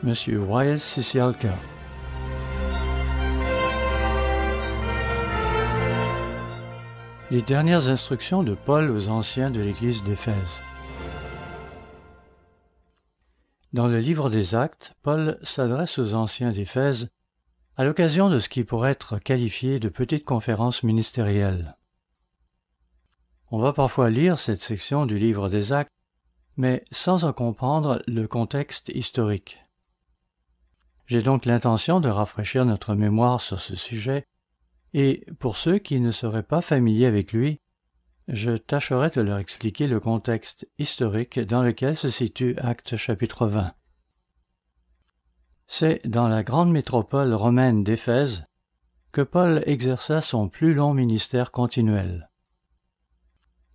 M. Wyatt Cicialka. Les dernières instructions de Paul aux anciens de l'Église d'Éphèse. Dans le livre des Actes, Paul s'adresse aux anciens d'Éphèse à l'occasion de ce qui pourrait être qualifié de petite conférence ministérielle. On va parfois lire cette section du livre des Actes, mais sans en comprendre le contexte historique. J'ai donc l'intention de rafraîchir notre mémoire sur ce sujet, et pour ceux qui ne seraient pas familiers avec lui, je tâcherai de leur expliquer le contexte historique dans lequel se situe Actes chapitre 20. C'est dans la grande métropole romaine d'Éphèse que Paul exerça son plus long ministère continuel.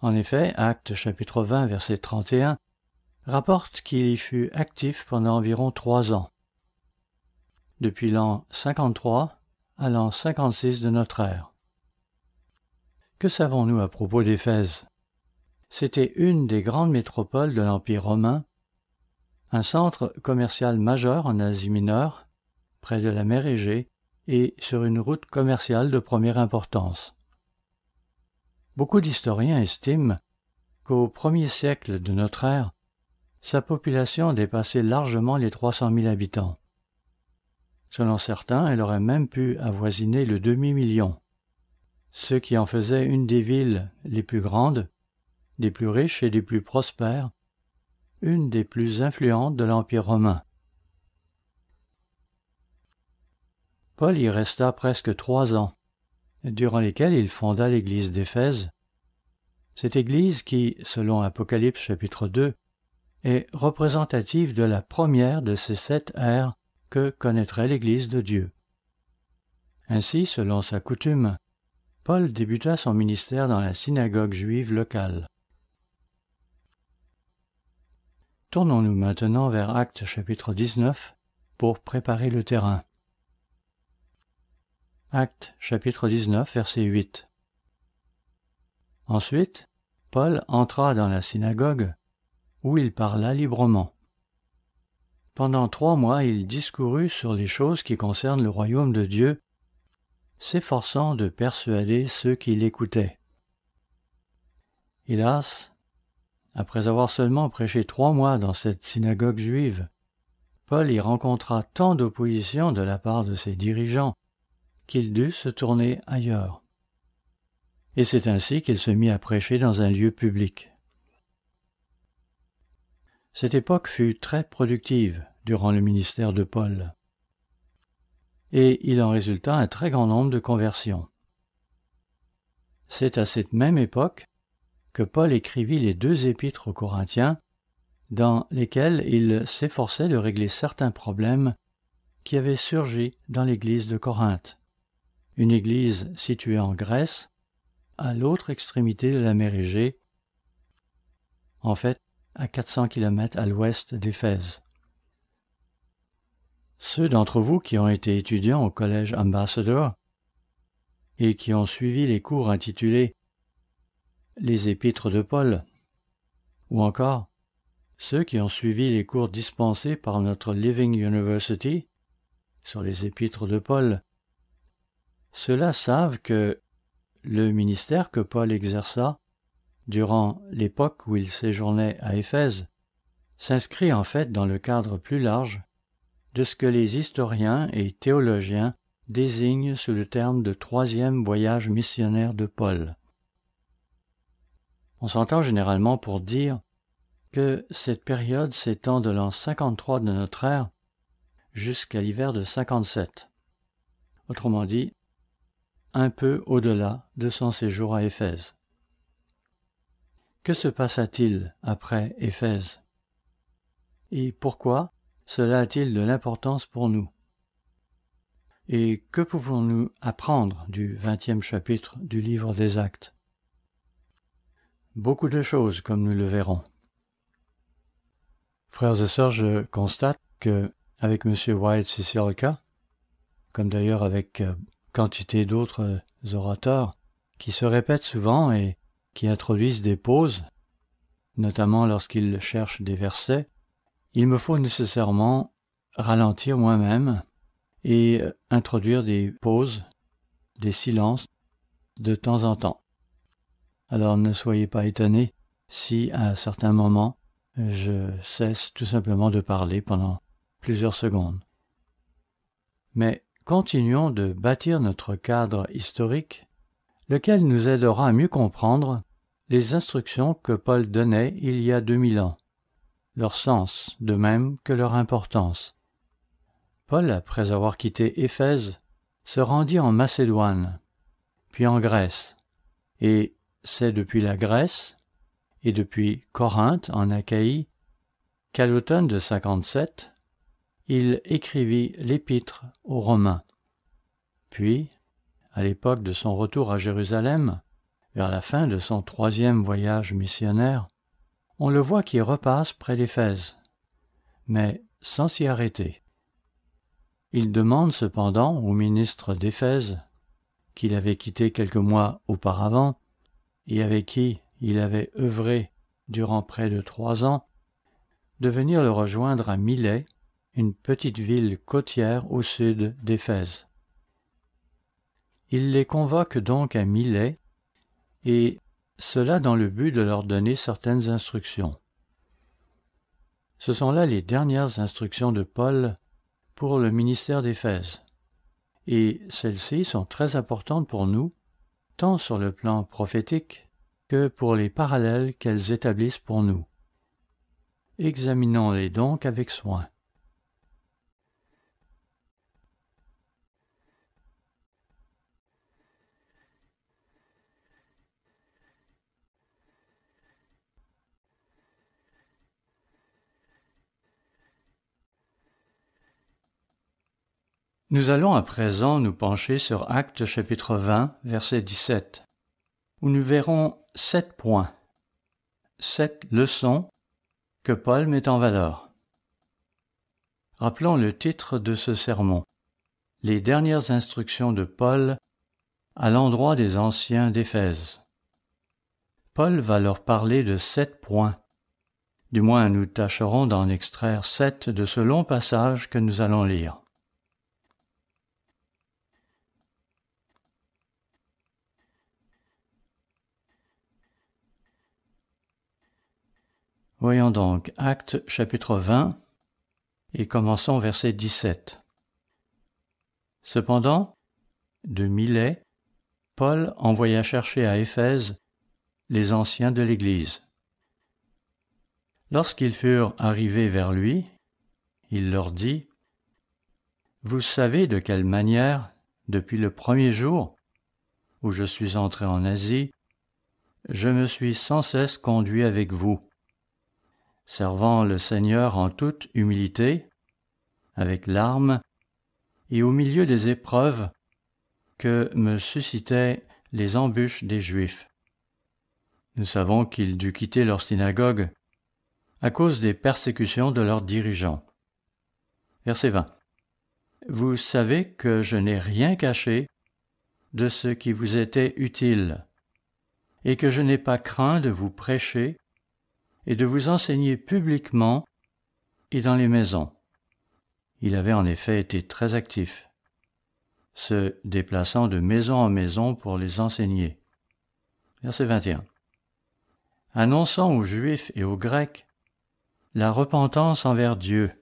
En effet, Actes chapitre 20, verset 31, rapporte qu'il y fut actif pendant environ 3 ans, depuis l'an 53 à l'an 56 de notre ère. Que savons-nous à propos d'Éphèse? C'était une des grandes métropoles de l'Empire romain, un centre commercial majeur en Asie mineure, près de la mer Égée et sur une route commerciale de première importance. Beaucoup d'historiens estiment qu'au 1er siècle de notre ère, sa population dépassait largement les 300 000 habitants. Selon certains, elle aurait même pu avoisiner le demi-million, ce qui en faisait une des villes les plus grandes, des plus riches et des plus prospères, une des plus influentes de l'Empire romain. Paul y resta presque 3 ans, durant lesquels il fonda l'église d'Éphèse. Cette église qui, selon Apocalypse chapitre 2, est représentative de la première de ces 7 ères que connaîtrait l'Église de Dieu. Ainsi, selon sa coutume, Paul débuta son ministère dans la synagogue juive locale. Tournons-nous maintenant vers Actes chapitre 19 pour préparer le terrain. Actes chapitre 19, verset 8. Ensuite, Paul entra dans la synagogue, où il parla librement. Pendant 3 mois, il discourut sur les choses qui concernent le royaume de Dieu, s'efforçant de persuader ceux qui l'écoutaient. Hélas, après avoir seulement prêché 3 mois dans cette synagogue juive, Paul y rencontra tant d'opposition de la part de ses dirigeants qu'il dut se tourner ailleurs. Et c'est ainsi qu'il se mit à prêcher dans un lieu public. Cette époque fut très productive durant le ministère de Paul, et il en résulta un très grand nombre de conversions. C'est à cette même époque que Paul écrivit les 2 épîtres aux Corinthiens, dans lesquels il s'efforçait de régler certains problèmes qui avaient surgi dans l'église de Corinthe, une église située en Grèce, à l'autre extrémité de la mer Égée, en fait à 400 km à l'ouest d'Éphèse. Ceux d'entre vous qui ont été étudiants au collège Ambassador et qui ont suivi les cours intitulés « Les épîtres de Paul » ou encore ceux qui ont suivi les cours dispensés par notre Living University sur les épîtres de Paul, ceux-là savent que le ministère que Paul exerça durant l'époque où il séjournait à Éphèse s'inscrit en fait dans le cadre plus large de ce que les historiens et théologiens désignent sous le terme de 3e voyage missionnaire de Paul. On s'entend généralement pour dire que cette période s'étend de l'an 53 de notre ère jusqu'à l'hiver de 57. Autrement dit, un peu au-delà de son séjour à Éphèse. Que se passa-t-il après Éphèse? Et pourquoi cela a-t-il de l'importance pour nous? Et que pouvons-nous apprendre du 20e chapitre du livre des Actes? Beaucoup de choses, comme nous le verrons. Frères et sœurs, je constate que, avec M. Wyatt Cicialka, comme d'ailleurs avec quantité d'autres orateurs, qui se répètent souvent et qui introduisent des pauses, notamment lorsqu'ils cherchent des versets, il me faut nécessairement ralentir moi-même et introduire des pauses, des silences de temps en temps. Alors ne soyez pas étonnés si à certains moments je cesse tout simplement de parler pendant plusieurs secondes. Mais continuons de bâtir notre cadre historique, lequel nous aidera à mieux comprendre les instructions que Paul donnait il y a 2000 ans, leur sens de même que leur importance. Paul, après avoir quitté Éphèse, se rendit en Macédoine, puis en Grèce, et c'est depuis la Grèce et depuis Corinthe en Achaïe qu'à l'automne de 57, il écrivit l'épître aux Romains. Puis, à l'époque de son retour à Jérusalem, vers la fin de son 3e voyage missionnaire, on le voit qui repasse près d'Éphèse, mais sans s'y arrêter. Il demande cependant au ministre d'Éphèse, qu'il avait quitté quelques mois auparavant, et avec qui il avait œuvré durant près de 3 ans, de venir le rejoindre à Milet, une petite ville côtière au sud d'Éphèse. Il les convoque donc à Milet, et cela dans le but de leur donner certaines instructions. Ce sont là les dernières instructions de Paul pour le ministère d'Éphèse, et celles-ci sont très importantes pour nous, tant sur le plan prophétique que pour les parallèles qu'elles établissent pour nous. Examinons-les donc avec soin. Nous allons à présent nous pencher sur Actes chapitre 20, verset 17, où nous verrons 7 points, 7 leçons que Paul met en valeur. Rappelons le titre de ce sermon, les dernières instructions de Paul à l'endroit des anciens d'Éphèse. Paul va leur parler de 7 points. Du moins, nous tâcherons d'en extraire 7 de ce long passage que nous allons lire. Voyons donc Actes chapitre 20 et commençons verset 17. Cependant, de Milet, Paul envoya chercher à Éphèse les anciens de l'Église. Lorsqu'ils furent arrivés vers lui, il leur dit : « Vous savez de quelle manière, depuis le premier jour où je suis entré en Asie, je me suis sans cesse conduit avec vous, servant le Seigneur en toute humilité, avec larmes, et au milieu des épreuves que me suscitaient les embûches des Juifs. Nous savons qu'ils dut quitter leur synagogue à cause des persécutions de leurs dirigeants. » Verset 20. « Vous savez que je n'ai rien caché de ce qui vous était utile, et que je n'ai pas craint de vous prêcher et de vous enseigner publiquement et dans les maisons. » Il avait en effet été très actif, se déplaçant de maison en maison pour les enseigner. Verset 21. « Annonçant aux Juifs et aux Grecs la repentance envers Dieu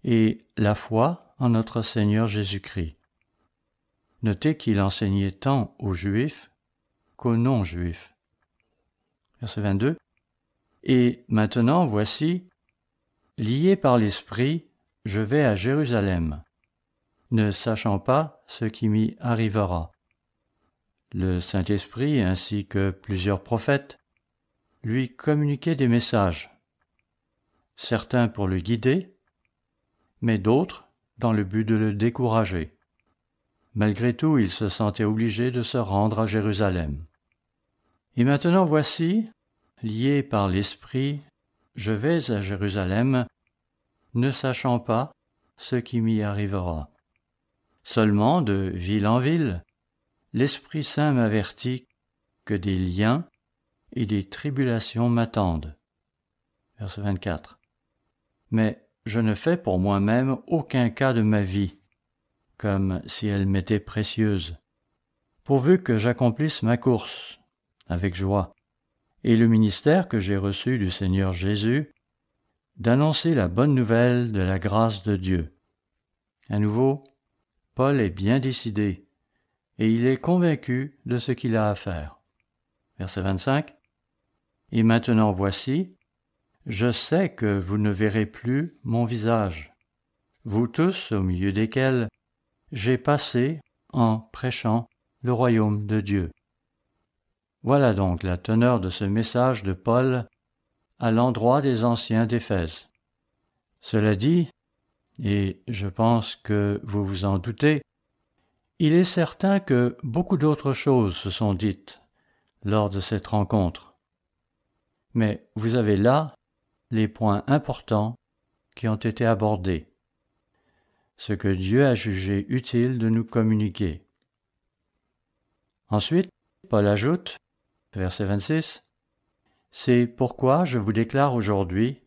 et la foi en notre Seigneur Jésus-Christ. » Notez qu'il enseignait tant aux Juifs qu'aux non-Juifs. Verset 22. « Et maintenant, voici, lié par l'Esprit, je vais à Jérusalem, ne sachant pas ce qui m'y arrivera. » Le Saint-Esprit, ainsi que plusieurs prophètes, lui communiquaient des messages, certains pour le guider, mais d'autres dans le but de le décourager. Malgré tout, il se sentait obligé de se rendre à Jérusalem. « Et maintenant voici, lié par l'Esprit, je vais à Jérusalem, ne sachant pas ce qui m'y arrivera. Seulement, de ville en ville, l'Esprit Saint m'avertit que des liens et des tribulations m'attendent. » Verset 24. « Mais je ne fais pour moi-même aucun cas de ma vie, comme si elle m'était précieuse, pourvu que j'accomplisse ma course avec joie, et le ministère que j'ai reçu du Seigneur Jésus, d'annoncer la bonne nouvelle de la grâce de Dieu. À nouveau, Paul est bien décidé, et il est convaincu de ce qu'il a à faire. Verset 25. Et maintenant voici, je sais que vous ne verrez plus mon visage, vous tous au milieu desquels j'ai passé en prêchant le royaume de Dieu. Voilà donc la teneur de ce message de Paul à l'endroit des anciens d'Éphèse. Cela dit, et je pense que vous vous en doutez, il est certain que beaucoup d'autres choses se sont dites lors de cette rencontre. Mais vous avez là les points importants qui ont été abordés, ce que Dieu a jugé utile de nous communiquer. Ensuite, Paul ajoute, verset 26, « C'est pourquoi je vous déclare aujourd'hui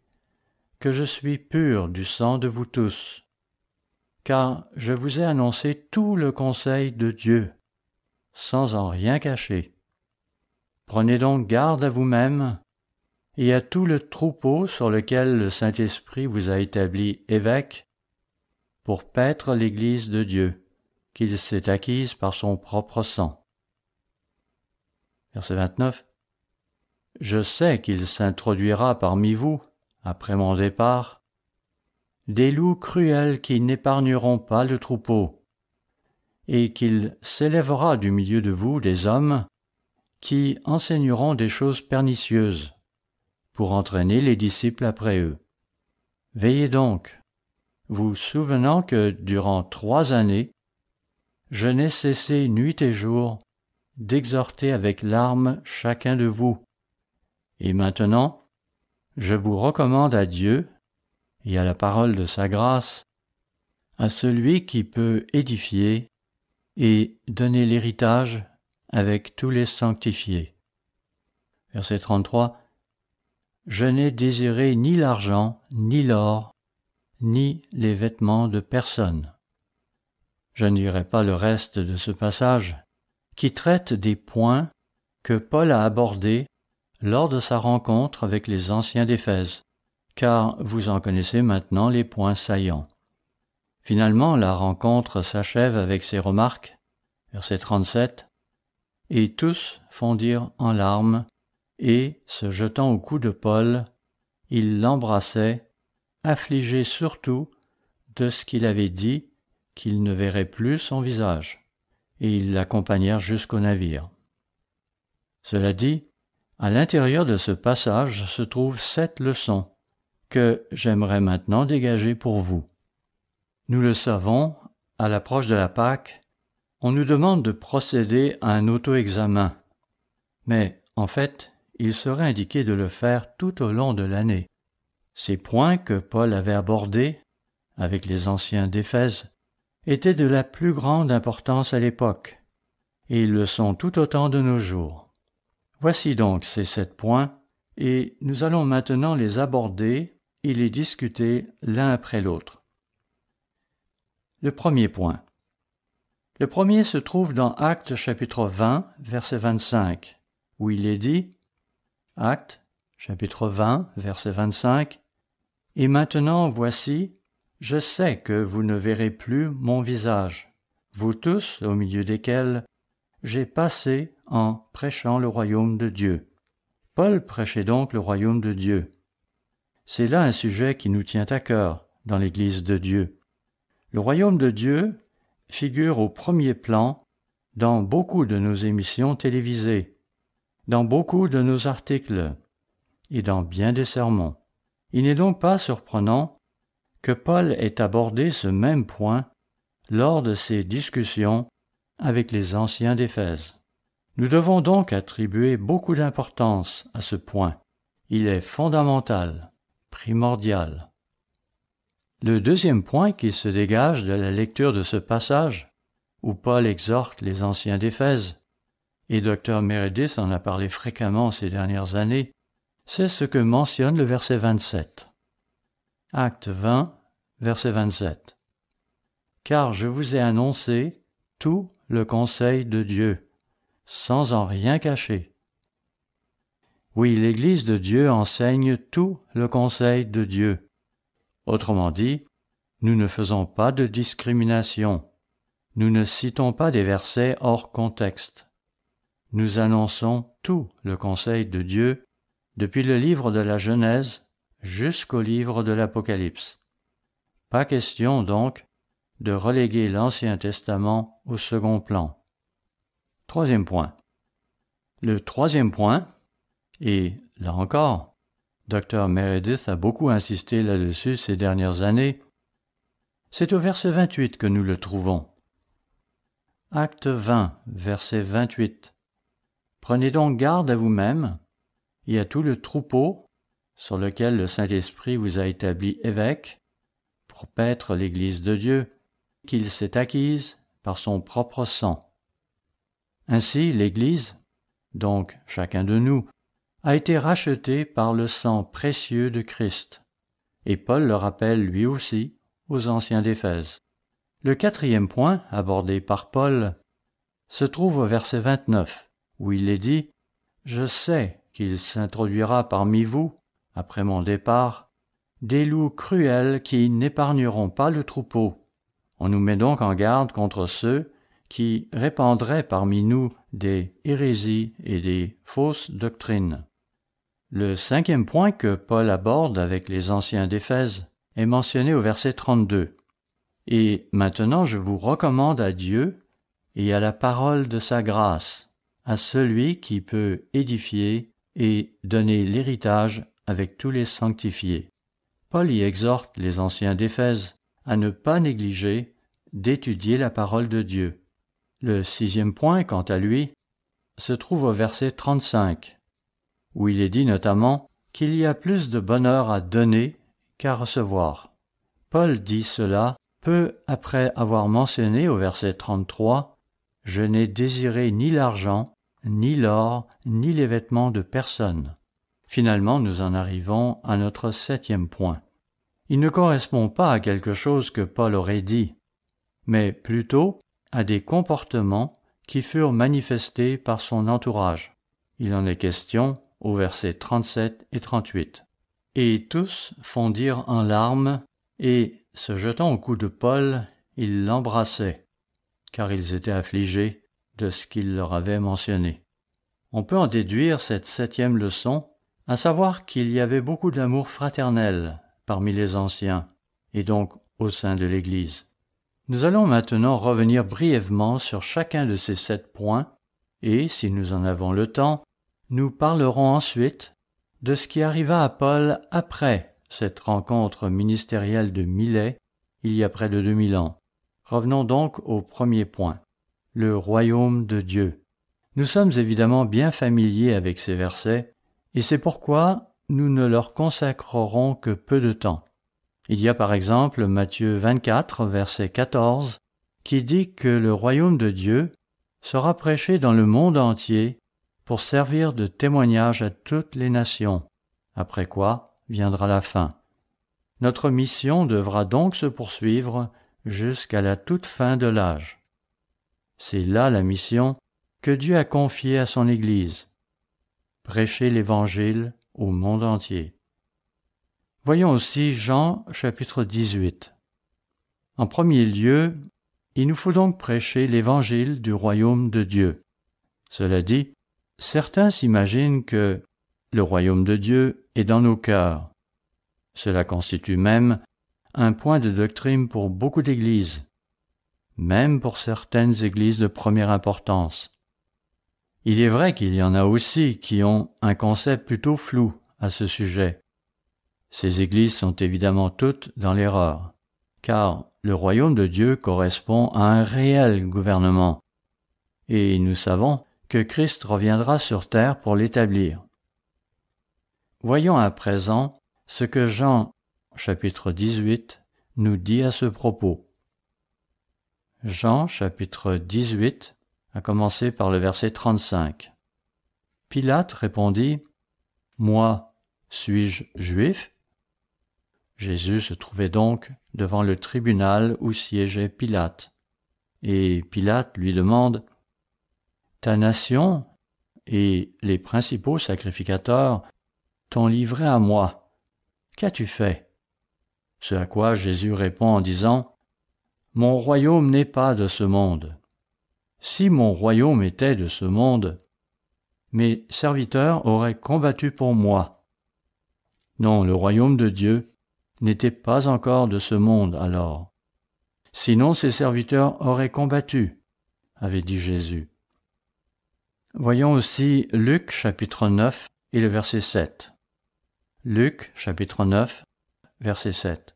que je suis pur du sang de vous tous, car je vous ai annoncé tout le conseil de Dieu, sans en rien cacher. Prenez donc garde à vous-même et à tout le troupeau sur lequel le Saint-Esprit vous a établi évêque, pour paître l'Église de Dieu, qu'il s'est acquise par son propre sang. » Verset 29. « Je sais qu'il s'introduira parmi vous, après mon départ, des loups cruels qui n'épargneront pas le troupeau, et qu'il s'élèvera du milieu de vous des hommes qui enseigneront des choses pernicieuses, pour entraîner les disciples après eux. Veillez donc, vous souvenant que durant 3 années, je n'ai cessé nuit et jour d'exhorter avec larmes chacun de vous. Et maintenant, je vous recommande à Dieu et à la parole de sa grâce, à celui qui peut édifier et donner l'héritage avec tous les sanctifiés. » Verset 33. « Je n'ai désiré ni l'argent, ni l'or, ni les vêtements de personne. » Je ne lirai pas le reste de ce passage, qui traite des points que Paul a abordés lors de sa rencontre avec les anciens d'Éphèse, car vous en connaissez maintenant les points saillants. Finalement, la rencontre s'achève avec ces remarques, verset 37, « Et tous fondirent en larmes, et, se jetant au cou de Paul, ils l'embrassaient, affligés surtout de ce qu'il avait dit, qu'ils ne verraient plus son visage, et ils l'accompagnèrent jusqu'au navire. » Cela dit, à l'intérieur de ce passage se trouvent 7 leçons que j'aimerais maintenant dégager pour vous. Nous le savons, à l'approche de la Pâque, on nous demande de procéder à un auto-examen, mais en fait, il serait indiqué de le faire tout au long de l'année. Ces points que Paul avait abordés avec les anciens d'Éphèse étaient de la plus grande importance à l'époque, et ils le sont tout autant de nos jours. Voici donc ces 7 points, et nous allons maintenant les aborder et les discuter l'un après l'autre. Le premier point. Le premier se trouve dans Actes chapitre 20, verset 25, où il est dit, Actes chapitre 20, verset 25, « Et maintenant, voici, je sais que vous ne verrez plus mon visage, vous tous au milieu desquels j'ai passé en prêchant le royaume de Dieu. » Paul prêchait donc le royaume de Dieu. C'est là un sujet qui nous tient à cœur dans l'Église de Dieu. Le royaume de Dieu figure au premier plan dans beaucoup de nos émissions télévisées, dans beaucoup de nos articles et dans bien des sermons. Il n'est donc pas surprenant que Paul ait abordé ce même point lors de ses discussions avec les anciens d'Éphèse. Nous devons donc attribuer beaucoup d'importance à ce point. Il est fondamental, primordial. Le deuxième point qui se dégage de la lecture de ce passage, où Paul exhorte les anciens d'Éphèse, et Dr. Meredith en a parlé fréquemment ces dernières années, c'est ce que mentionne le verset 27. « Acte 20, verset 27. Car je vous ai annoncé tout le conseil de Dieu, sans en rien cacher. Oui, l'Église de Dieu enseigne tout le conseil de Dieu. Autrement dit, nous ne faisons pas de discrimination. Nous ne citons pas des versets hors contexte. Nous annonçons tout le conseil de Dieu, depuis le livre de la Genèse jusqu'au livre de l'Apocalypse. Pas question, donc, de reléguer l'Ancien Testament au second plan. Troisième point. Le troisième point, et là encore, Dr. Meredith a beaucoup insisté là-dessus ces dernières années, c'est au verset 28 que nous le trouvons. Acte 20, verset 28. Prenez donc garde à vous-même et à tout le troupeau sur lequel le Saint-Esprit vous a établi évêque pour paître l'Église de Dieu, qu'il s'est acquise par son propre sang. Ainsi, l'Église, donc chacun de nous, a été racheté par le sang précieux de Christ. Et Paul le rappelle lui aussi aux anciens d'Éphèse. Le quatrième point abordé par Paul se trouve au verset 29, où il est dit « Je sais qu'il s'introduira parmi vous, après mon départ, des loups cruels qui n'épargneront pas le troupeau. On nous met donc en garde contre ceux qui répandraient parmi nous des hérésies et des fausses doctrines. » Le cinquième point que Paul aborde avec les anciens d'Éphèse est mentionné au verset 32. « Et maintenant je vous recommande à Dieu et à la parole de sa grâce, à celui qui peut édifier et donner l'héritage avec tous les sanctifiés. » Paul y exhorte les anciens d'Éphèse à ne pas négliger d'étudier la parole de Dieu. Le sixième point, quant à lui, se trouve au verset 35, où il est dit notamment qu'il y a plus de bonheur à donner qu'à recevoir. Paul dit cela peu après avoir mentionné au verset 33 « Je n'ai désiré ni l'argent, ni l'or, ni les vêtements de personne. » Finalement, nous en arrivons à notre septième point. Il ne correspond pas à quelque chose que Paul aurait dit, mais plutôt à des comportements qui furent manifestés par son entourage. Il en est question au verset 37 et 38. « Et tous fondirent en larmes, et, se jetant au cou de Paul, ils l'embrassaient, car ils étaient affligés de ce qu'il leur avait mentionné. » On peut en déduire cette septième leçon, à savoir qu'il y avait beaucoup d'amour fraternel parmi les anciens, et donc au sein de l'Église. Nous allons maintenant revenir brièvement sur chacun de ces 7 points, et, si nous en avons le temps, nous parlerons ensuite de ce qui arriva à Paul après cette rencontre ministérielle de Milet, il y a près de 2000 ans. Revenons donc au premier point, le royaume de Dieu. Nous sommes évidemment bien familiers avec ces versets, et c'est pourquoi nous ne leur consacrerons que peu de temps. Il y a par exemple Matthieu 24, verset 14, qui dit que le royaume de Dieu sera prêché dans le monde entier pour servir de témoignage à toutes les nations, après quoi viendra la fin. Notre mission devra donc se poursuivre jusqu'à la toute fin de l'âge. C'est là la mission que Dieu a confiée à son Église, prêcher l'Évangile au monde entier. Voyons aussi Jean chapitre 18. En premier lieu, il nous faut donc prêcher l'Évangile du royaume de Dieu. Cela dit, certains s'imaginent que le royaume de Dieu est dans nos cœurs. Cela constitue même un point de doctrine pour beaucoup d'églises, même pour certaines églises de première importance. Il est vrai qu'il y en a aussi qui ont un concept plutôt flou à ce sujet. Ces églises sont évidemment toutes dans l'erreur, car le royaume de Dieu correspond à un réel gouvernement, et nous savons que Christ reviendra sur terre pour l'établir. Voyons à présent ce que Jean, chapitre 18, nous dit à ce propos. Jean, chapitre 18, à commencer par le verset 35. Pilate répondit, « Moi, suis-je juif ? Jésus se trouvait donc devant le tribunal où siégeait Pilate. Et Pilate lui demande « Ta nation et les principaux sacrificateurs t'ont livré à moi. Qu'as-tu fait ?» Ce à quoi Jésus répond en disant « Mon royaume n'est pas de ce monde. Si mon royaume était de ce monde, mes serviteurs auraient combattu pour moi. Non, le royaume de Dieu n'était pas encore de ce monde alors. Sinon ses serviteurs auraient combattu, avait dit Jésus. » Voyons aussi Luc chapitre 9 et le verset 7. Luc chapitre 9, verset 7.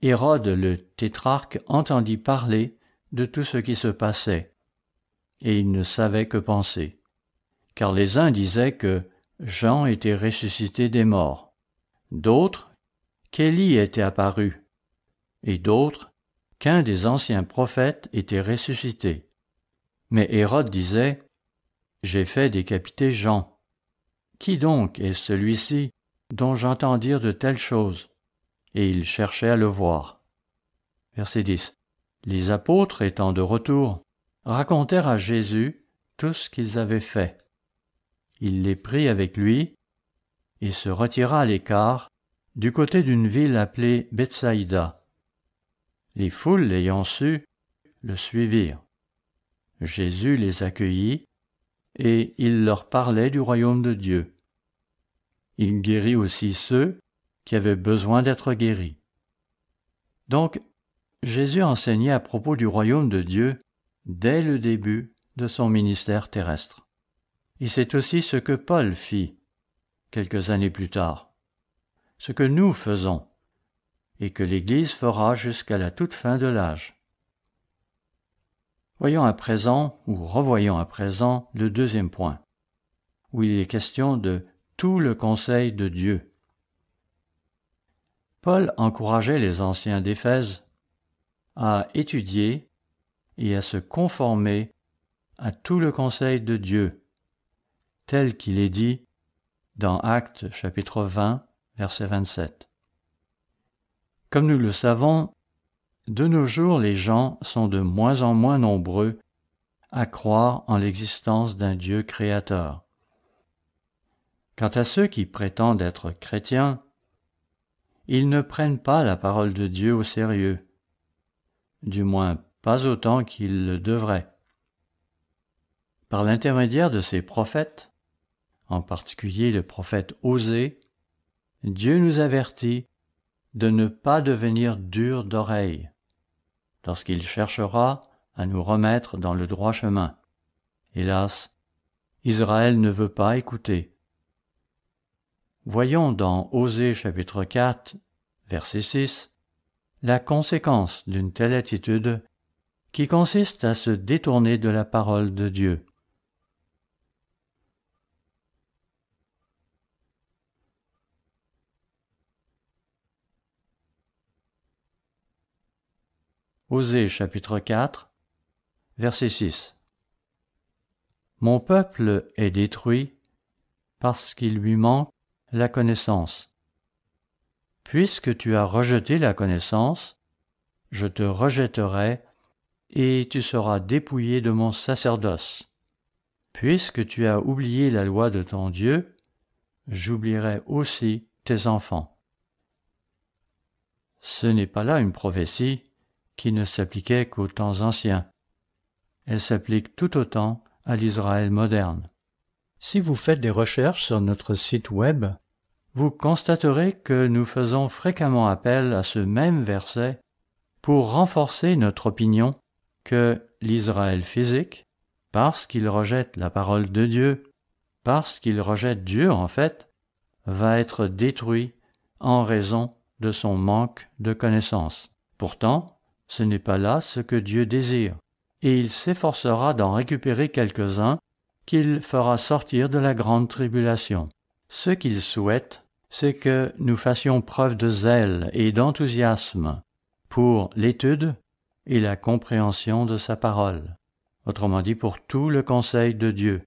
Hérode le tétrarque entendit parler de tout ce qui se passait, et il ne savait que penser. Car les uns disaient que Jean était ressuscité des morts, d'autres qu'Élie était apparu, et d'autres qu'un des anciens prophètes était ressuscité. Mais Hérode disait « J'ai fait décapiter Jean. Qui donc est celui-ci dont j'entends dire de telles choses ?» Et il cherchait à le voir. Verset 10. Les apôtres, étant de retour, racontèrent à Jésus tout ce qu'ils avaient fait. Il les prit avec lui et se retira à l'écart du côté d'une ville appelée Bethsaïda. Les foules, l'ayant su, le suivirent. Jésus les accueillit et il leur parlait du royaume de Dieu. Il guérit aussi ceux qui avaient besoin d'être guéris. Donc, Jésus enseignait à propos du royaume de Dieu dès le début de son ministère terrestre. Et c'est aussi ce que Paul fit quelques années plus tard, ce que nous faisons et que l'Église fera jusqu'à la toute fin de l'âge. Voyons à présent, ou revoyons à présent, le deuxième point, où il est question de tout le conseil de Dieu. Paul encourageait les anciens d'Éphèse à étudier et à se conformer à tout le conseil de Dieu, tel qu'il est dit dans Actes chapitre 20, verset 27. Comme nous le savons, de nos jours les gens sont de moins en moins nombreux à croire en l'existence d'un Dieu créateur. Quant à ceux qui prétendent être chrétiens, ils ne prennent pas la parole de Dieu au sérieux, du moins pas autant qu'ils le devraient. Par l'intermédiaire de ses prophètes, en particulier le prophète Osée, Dieu nous avertit de ne pas devenir durs d'oreille lorsqu'il cherchera à nous remettre dans le droit chemin. Hélas, Israël ne veut pas écouter. Voyons dans Osée chapitre 4, verset 6, la conséquence d'une telle attitude qui consiste à se détourner de la parole de Dieu. Osée chapitre 4, verset 6. Mon peuple est détruit parce qu'il lui manque la connaissance. Puisque tu as rejeté la connaissance, je te rejetterai et tu seras dépouillé de mon sacerdoce. Puisque tu as oublié la loi de ton Dieu, j'oublierai aussi tes enfants. Ce n'est pas là une prophétie qui ne s'appliquait qu'aux temps anciens. Elle s'applique tout autant à l'Israël moderne. Si vous faites des recherches sur notre site web, vous constaterez que nous faisons fréquemment appel à ce même verset pour renforcer notre opinion que l'Israël physique, parce qu'il rejette la parole de Dieu, parce qu'il rejette Dieu en fait, va être détruit en raison de son manque de connaissance. Pourtant, ce n'est pas là ce que Dieu désire, et il s'efforcera d'en récupérer quelques-uns qu'il fera sortir de la grande tribulation. Ce qu'il souhaite, c'est que nous fassions preuve de zèle et d'enthousiasme pour l'étude et la compréhension de sa parole, autrement dit pour tout le conseil de Dieu,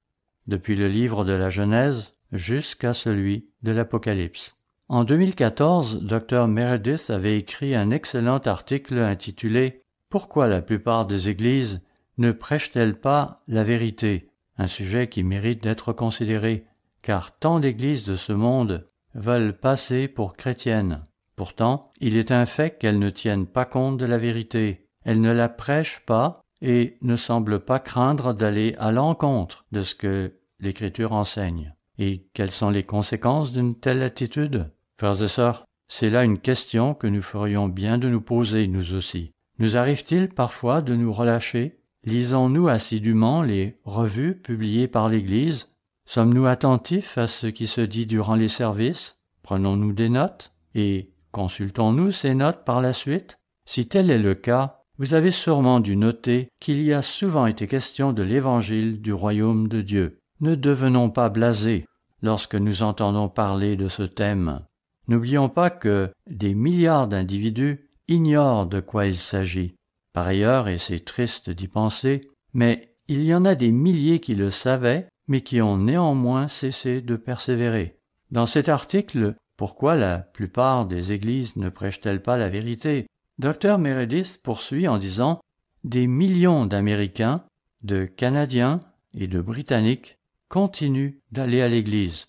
depuis le livre de la Genèse jusqu'à celui de l'Apocalypse. En 2014, Dr Meredith avait écrit un excellent article intitulé « Pourquoi la plupart des églises ne prêchent-elles pas la vérité ?» Un sujet qui mérite d'être considéré, car tant d'églises de ce monde veulent passer pour chrétiennes. Pourtant, il est un fait qu'elles ne tiennent pas compte de la vérité. Elles ne la prêchent pas et ne semblent pas craindre d'aller à l'encontre de ce que l'Écriture enseigne. Et quelles sont les conséquences d'une telle attitude? Frères et sœurs, c'est là une question que nous ferions bien de nous poser, nous aussi. Nous arrive-t-il parfois de nous relâcher? Lisons-nous assidûment les revues publiées par l'Église? Sommes-nous attentifs à ce qui se dit durant les services? Prenons-nous des notes? Et consultons-nous ces notes par la suite? Si tel est le cas, vous avez sûrement dû noter qu'il y a souvent été question de l'Évangile du royaume de Dieu. Ne devenons pas blasés lorsque nous entendons parler de ce thème. N'oublions pas que des milliards d'individus ignorent de quoi il s'agit. Par ailleurs, et c'est triste d'y penser, mais il y en a des milliers qui le savaient, mais qui ont néanmoins cessé de persévérer. Dans cet article, pourquoi la plupart des églises ne prêchent-elles pas la vérité? Dr Meredith poursuit en disant « Des millions d'Américains, de Canadiens et de Britanniques continuent d'aller à l'église.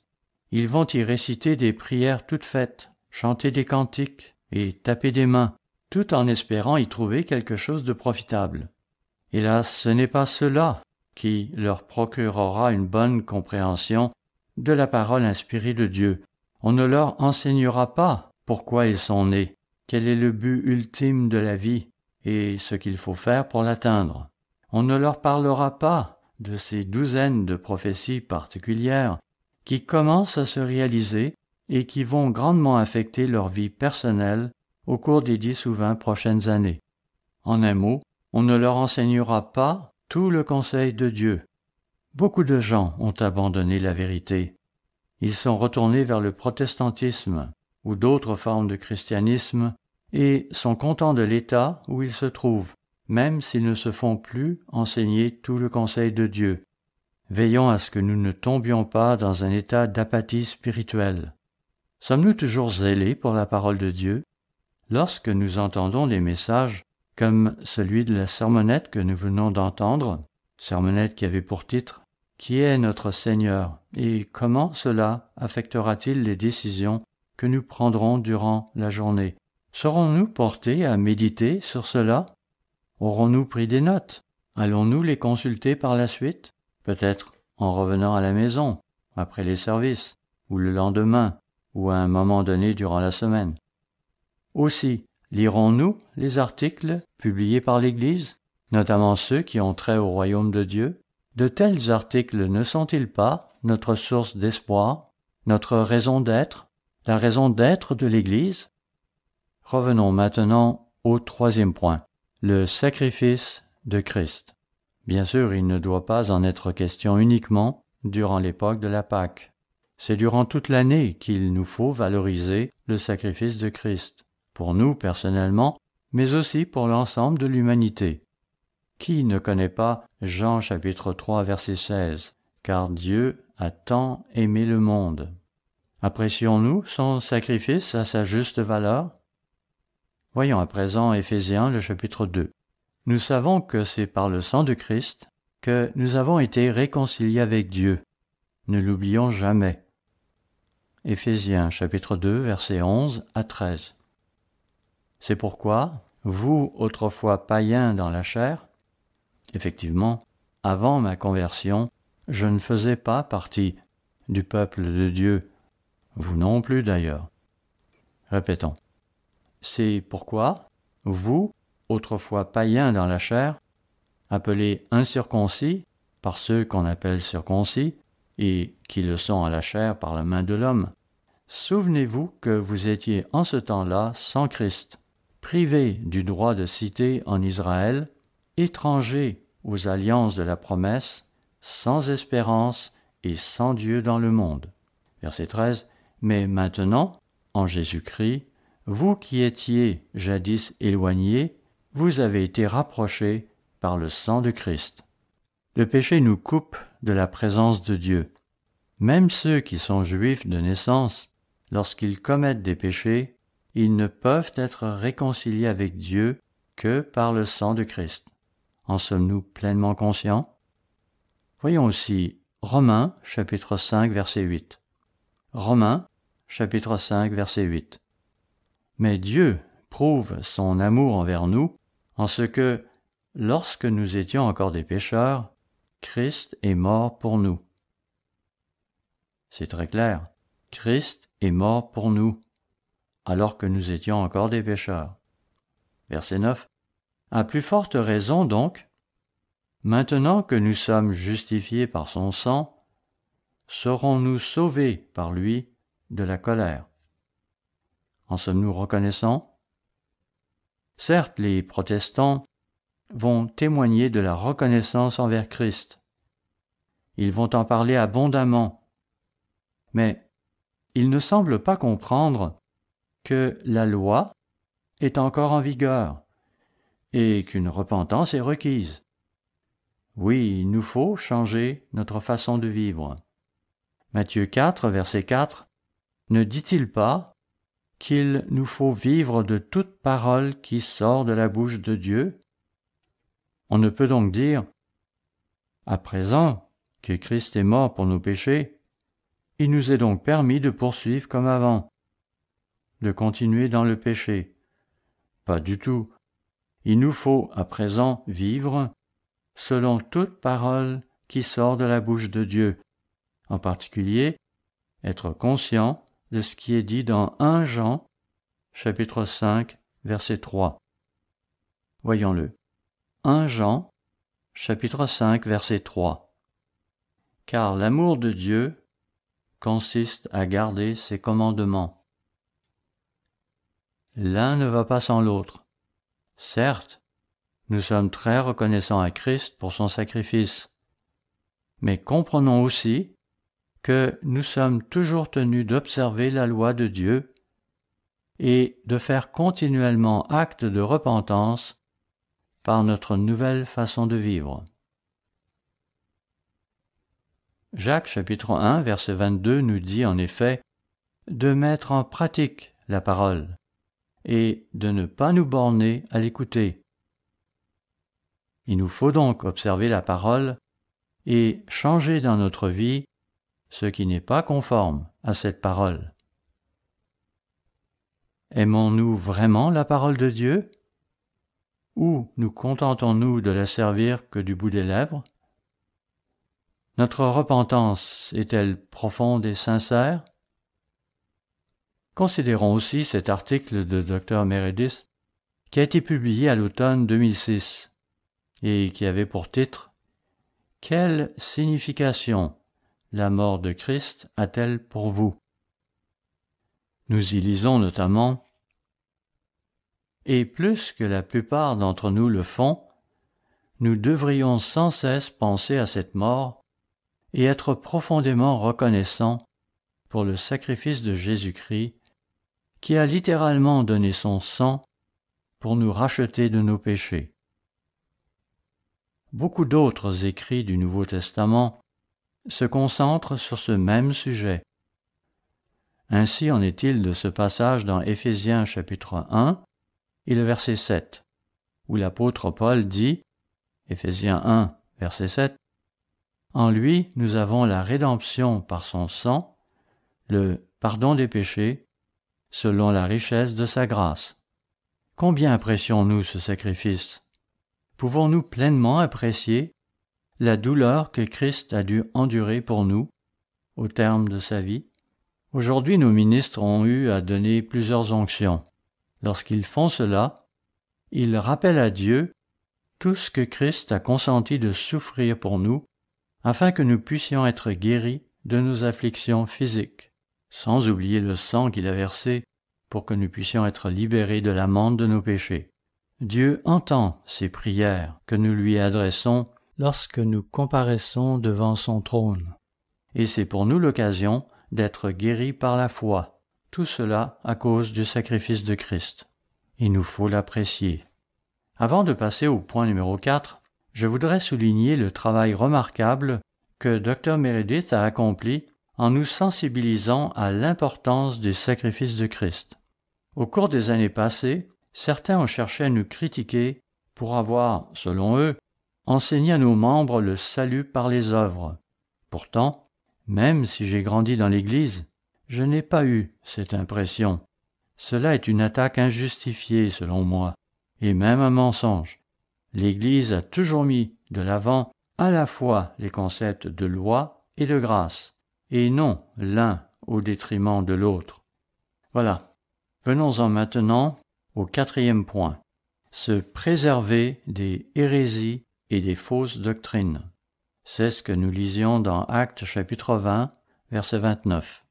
Ils vont y réciter des prières toutes faites, chanter des cantiques et taper des mains, tout en espérant y trouver quelque chose de profitable. Hélas, ce n'est pas cela qui leur procurera une bonne compréhension de la parole inspirée de Dieu. On ne leur enseignera pas pourquoi ils sont nés, quel est le but ultime de la vie et ce qu'il faut faire pour l'atteindre. On ne leur parlera pas de ces douzaines de prophéties particulières qui commencent à se réaliser et qui vont grandement affecter leur vie personnelle au cours des 10 ou 20 prochaines années. En un mot, on ne leur enseignera pas tout le conseil de Dieu. Beaucoup de gens ont abandonné la vérité. Ils sont retournés vers le protestantisme ou d'autres formes de christianisme et sont contents de l'état où ils se trouvent, même s'ils ne se font plus enseigner tout le conseil de Dieu. Veillons à ce que nous ne tombions pas dans un état d'apathie spirituelle. Sommes-nous toujours zélés pour la parole de Dieu? Lorsque nous entendons des messages comme celui de la sermonnette que nous venons d'entendre, sermonnette qui avait pour titre « Qui est notre Seigneur ?» et comment cela affectera-t-il les décisions que nous prendrons durant la journée? Serons-nous portés à méditer sur cela? Aurons-nous pris des notes? Allons-nous les consulter par la suite? Peut-être en revenant à la maison, après les services, ou le lendemain, ou à un moment donné durant la semaine. Aussi, lirons-nous les articles publiés par l'Église, notamment ceux qui ont trait au royaume de Dieu? De tels articles ne sont-ils pas notre source d'espoir, notre raison d'être, la raison d'être de l'Église? Revenons maintenant au troisième point, le sacrifice de Christ. Bien sûr, il ne doit pas en être question uniquement durant l'époque de la Pâque. C'est durant toute l'année qu'il nous faut valoriser le sacrifice de Christ, pour nous personnellement, mais aussi pour l'ensemble de l'humanité. Qui ne connaît pas Jean chapitre 3 verset 16 « Car Dieu a tant aimé le monde ». Apprécions-nous son sacrifice à sa juste valeur? Voyons à présent Éphésiens le chapitre 2. Nous savons que c'est par le sang de Christ que nous avons été réconciliés avec Dieu. Ne l'oublions jamais. Éphésiens chapitre 2 versets 11 à 13. C'est pourquoi, vous autrefois païens dans la chair, effectivement, avant ma conversion, je ne faisais pas partie du peuple de Dieu, vous non plus d'ailleurs. Répétons. C'est pourquoi, vous, autrefois païens dans la chair, appelés incirconcis par ceux qu'on appelle circoncis, et qui le sont à la chair par la main de l'homme, souvenez-vous que vous étiez en ce temps-là sans Christ, privés du droit de cité en Israël, étrangers aux alliances de la promesse, sans espérance et sans Dieu dans le monde. Verset 13. Mais maintenant, en Jésus-Christ, vous qui étiez jadis éloignés, vous avez été rapprochés par le sang de Christ. Le péché nous coupe de la présence de Dieu. Même ceux qui sont juifs de naissance lorsqu'ils commettent des péchés, ils ne peuvent être réconciliés avec Dieu que par le sang de Christ. En sommes-nous pleinement conscients? Voyons aussi Romains, chapitre 5, verset 8. Romains, chapitre 5, verset 8. Mais Dieu prouve son amour envers nous en ce que, lorsque nous étions encore des pécheurs, Christ est mort pour nous. C'est très clair. Christ est mort pour nous, alors que nous étions encore des pécheurs. Verset 9. À plus forte raison donc, maintenant que nous sommes justifiés par son sang, serons-nous sauvés par lui de la colère. En sommes-nous reconnaissants? Certes, les protestants vont témoigner de la reconnaissance envers Christ. Ils vont en parler abondamment, mais ils ne semblent pas comprendre que la loi est encore en vigueur et qu'une repentance est requise. Oui, il nous faut changer notre façon de vivre. Matthieu 4, verset 4, ne dit-il pas qu'il nous faut vivre de toute parole qui sort de la bouche de Dieu? On ne peut donc dire, à présent que Christ est mort pour nos péchés, il nous est donc permis de poursuivre comme avant, de continuer dans le péché. Pas du tout. Il nous faut à présent vivre selon toute parole qui sort de la bouche de Dieu, en particulier être conscient de ce qui est dit dans 1 Jean, chapitre 5, verset 3. Voyons-le. 1 Jean, chapitre 5, verset 3. Car l'amour de Dieu consiste à garder ses commandements. L'un ne va pas sans l'autre. Certes, nous sommes très reconnaissants à Christ pour son sacrifice, mais comprenons aussi que nous sommes toujours tenus d'observer la loi de Dieu et de faire continuellement acte de repentance par notre nouvelle façon de vivre. Jacques chapitre 1 verset 22 nous dit en effet de mettre en pratique la parole et de ne pas nous borner à l'écouter. Il nous faut donc observer la parole et changer dans notre vie ce qui n'est pas conforme à cette parole. Aimons-nous vraiment la parole de Dieu? Ou nous contentons-nous de la servir que du bout des lèvres? Notre repentance est-elle profonde et sincère? Considérons aussi cet article de Dr Meredith qui a été publié à l'automne 2006 et qui avait pour titre « Quelle signification la mort de Christ a-t-elle pour vous ?» Nous y lisons notamment « Et plus que la plupart d'entre nous le font, nous devrions sans cesse penser à cette mort et être profondément reconnaissants pour le sacrifice de Jésus-Christ qui a littéralement donné son sang pour nous racheter de nos péchés. » Beaucoup d'autres écrits du Nouveau Testament se concentrent sur ce même sujet. Ainsi en est-il de ce passage dans Éphésiens chapitre 1 et le verset 7, où l'apôtre Paul dit, Éphésiens 1, verset 7, « En lui, nous avons la rédemption par son sang, le pardon des péchés, selon la richesse de sa grâce. » Combien apprécions-nous ce sacrifice? Pouvons-nous pleinement apprécier la douleur que Christ a dû endurer pour nous au terme de sa vie? Aujourd'hui, nos ministres ont eu à donner plusieurs onctions. Lorsqu'ils font cela, ils rappellent à Dieu tout ce que Christ a consenti de souffrir pour nous, afin que nous puissions être guéris de nos afflictions physiques, sans oublier le sang qu'il a versé pour que nous puissions être libérés de l'amende de nos péchés. Dieu entend ces prières que nous lui adressons lorsque nous comparaissons devant son trône. Et c'est pour nous l'occasion d'être guéris par la foi, tout cela à cause du sacrifice de Christ. Il nous faut l'apprécier. Avant de passer au point numéro 4, je voudrais souligner le travail remarquable que Dr Meredith a accompli en nous sensibilisant à l'importance du sacrifice de Christ. Au cours des années passées, certains ont cherché à nous critiquer pour avoir, selon eux, enseigné à nos membres le salut par les œuvres. Pourtant, même si j'ai grandi dans l'Église, je n'ai pas eu cette impression. Cela est une attaque injustifiée, selon moi, et même un mensonge. L'Église a toujours mis de l'avant à la fois les concepts de loi et de grâce, et non l'un au détriment de l'autre. Voilà. Venons-en maintenant au 4e point. Se préserver des hérésies et des fausses doctrines. C'est ce que nous lisions dans Actes chapitre 20, verset 29.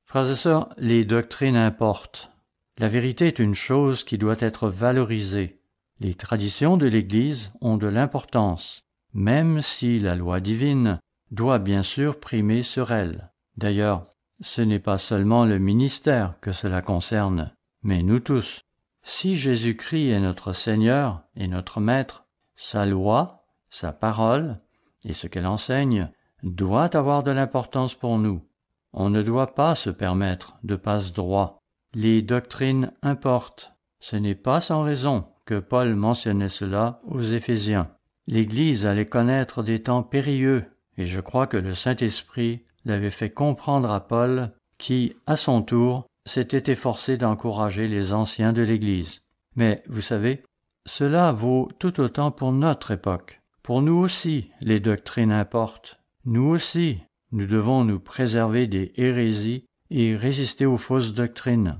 Frères et sœurs, les doctrines importent. La vérité est une chose qui doit être valorisée. Les traditions de l'Église ont de l'importance, même si la loi divine doit bien sûr primer sur elle. D'ailleurs, ce n'est pas seulement le ministère que cela concerne, mais nous tous. Si Jésus-Christ est notre Seigneur et notre Maître, sa loi, sa parole et ce qu'elle enseigne doit avoir de l'importance pour nous. On ne doit pas se permettre de passe-droit. Les doctrines importent. Ce n'est pas sans raison que Paul mentionnait cela aux Éphésiens. L'Église allait connaître des temps périlleux, et je crois que le Saint-Esprit l'avait fait comprendre à Paul, qui, à son tour, s'était efforcé d'encourager les anciens de l'Église. Mais, vous savez, cela vaut tout autant pour notre époque. Pour nous aussi, les doctrines importent. Nous aussi, nous devons nous préserver des hérésies et résister aux fausses doctrines.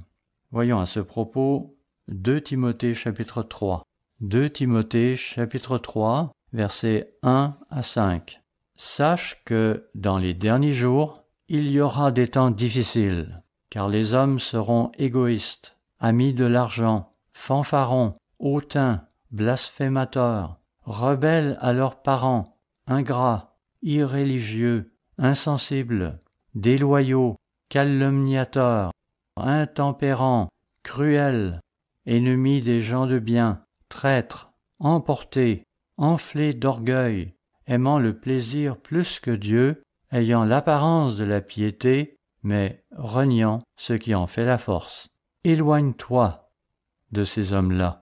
Voyons à ce propos 2 Timothée chapitre 3. 2 Timothée chapitre 3, versets 1 à 5. Sache que dans les derniers jours, il y aura des temps difficiles, car les hommes seront égoïstes, amis de l'argent, fanfarons, hautains, blasphémateurs, rebelles à leurs parents, ingrats, irréligieux, insensibles, déloyaux, calomniateurs, intempérants, cruels, ennemis des gens de bien, traîtres, emportés, enflés d'orgueil, aimant le plaisir plus que Dieu, ayant l'apparence de la piété, mais reniant ce qui en fait la force. Éloigne-toi de ces hommes-là.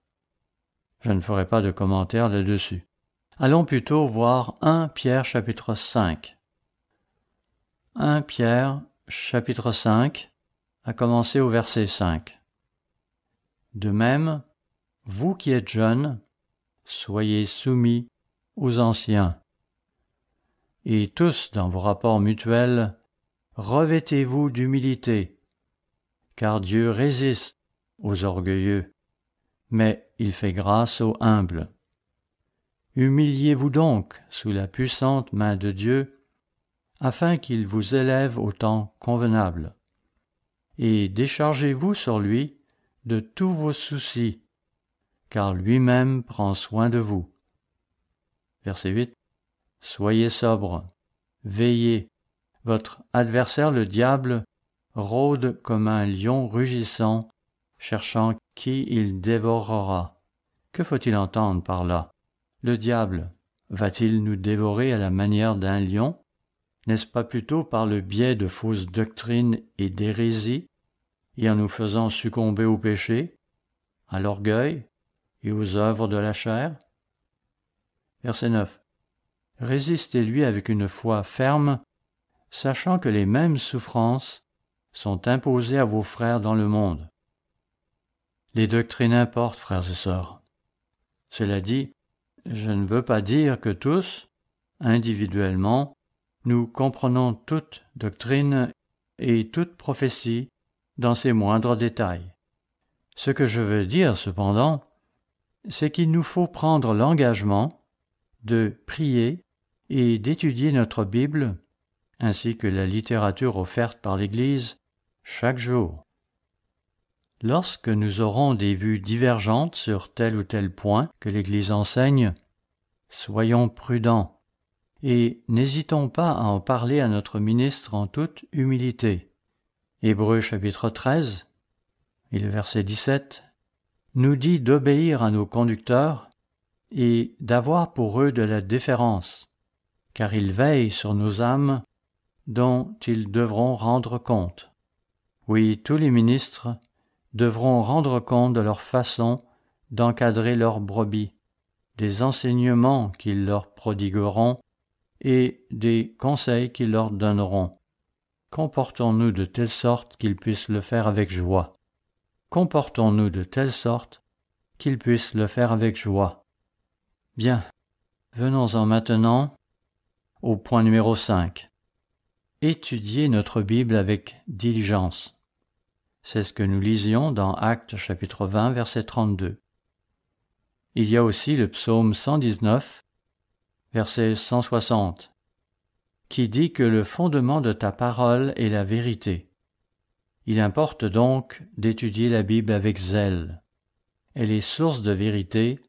Je ne ferai pas de commentaire là-dessus. Allons plutôt voir 1 Pierre chapitre 5. 1 Pierre chapitre 5, à commencer au verset 5. De même, vous qui êtes jeunes, soyez soumis aux anciens. Et tous, dans vos rapports mutuels, revêtez-vous d'humilité, car Dieu résiste aux orgueilleux, mais il fait grâce aux humbles. Humiliez-vous donc sous la puissante main de Dieu, afin qu'il vous élève au temps convenable. Et déchargez-vous sur lui de tous vos soucis, car lui-même prend soin de vous. Verset 8. Soyez sobres, veillez. Votre adversaire le diable rôde comme un lion rugissant, cherchant qui il dévorera. Que faut-il entendre par là? Le diable va-t-il nous dévorer à la manière d'un lion? N'est-ce pas plutôt par le biais de fausses doctrines et d'hérésies, et en nous faisant succomber au péché, à l'orgueil et aux œuvres de la chair? Verset 9. Résistez-lui avec une foi ferme, sachant que les mêmes souffrances sont imposées à vos frères dans le monde. Les doctrines importent, frères et sœurs. Cela dit, je ne veux pas dire que tous, individuellement, nous comprenons toute doctrine et toute prophétie dans ses moindres détails. Ce que je veux dire, cependant, c'est qu'il nous faut prendre l'engagement de prier et d'étudier notre Bible, ainsi que la littérature offerte par l'Église, chaque jour. Lorsque nous aurons des vues divergentes sur tel ou tel point que l'Église enseigne, soyons prudents et n'hésitons pas à en parler à notre ministre en toute humilité. Hébreux chapitre 13 et le verset 17 nous dit d'obéir à nos conducteurs et d'avoir pour eux de la déférence, car ils veillent sur nos âmes dont ils devront rendre compte. Oui, tous les ministres devront rendre compte de leur façon d'encadrer leurs brebis, des enseignements qu'ils leur prodigueront et des conseils qu'ils leur donneront. Comportons-nous de telle sorte qu'ils puissent le faire avec joie. Comportons-nous de telle sorte qu'ils puissent le faire avec joie. Bien, venons-en maintenant au point numéro 5. Étudier notre Bible avec diligence. C'est ce que nous lisions dans Actes chapitre 20, verset 32. Il y a aussi le psaume 119, verset 160, qui dit que le fondement de ta parole est la vérité. Il importe donc d'étudier la Bible avec zèle. Elle est source de vérité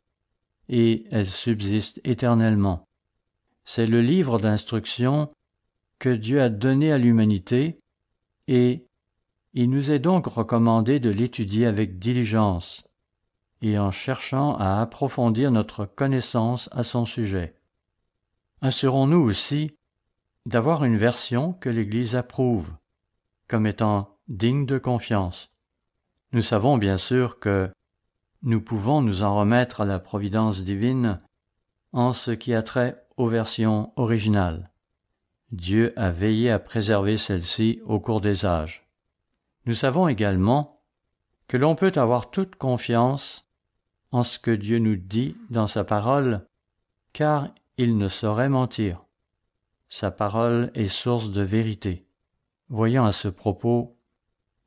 et elle subsiste éternellement. C'est le livre d'instruction que Dieu a donné à l'humanité et il nous est donc recommandé de l'étudier avec diligence et en cherchant à approfondir notre connaissance à son sujet. Assurons-nous aussi d'avoir une version que l'Église approuve, comme étant digne de confiance. Nous savons bien sûr que nous pouvons nous en remettre à la providence divine en ce qui a trait aux versions originales. Dieu a veillé à préserver celle-ci au cours des âges. Nous savons également que l'on peut avoir toute confiance en ce que Dieu nous dit dans sa parole, car il ne saurait mentir. Sa parole est source de vérité. Voyons à ce propos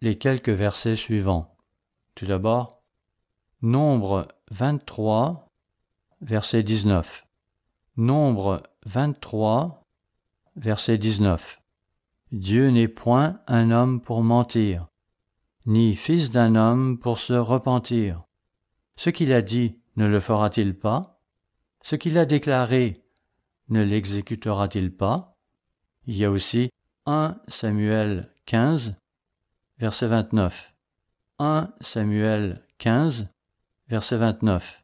les quelques versets suivants. Tout d'abord, Nombre 23, verset 19. Nombre 23, verset 19. Dieu n'est point un homme pour mentir, ni fils d'un homme pour se repentir. Ce qu'il a dit, ne le fera-t-il pas? Ce qu'il a déclaré, ne l'exécutera-t-il pas? Il y a aussi 1 Samuel 15, verset 29. 1 Samuel 15, verset 29,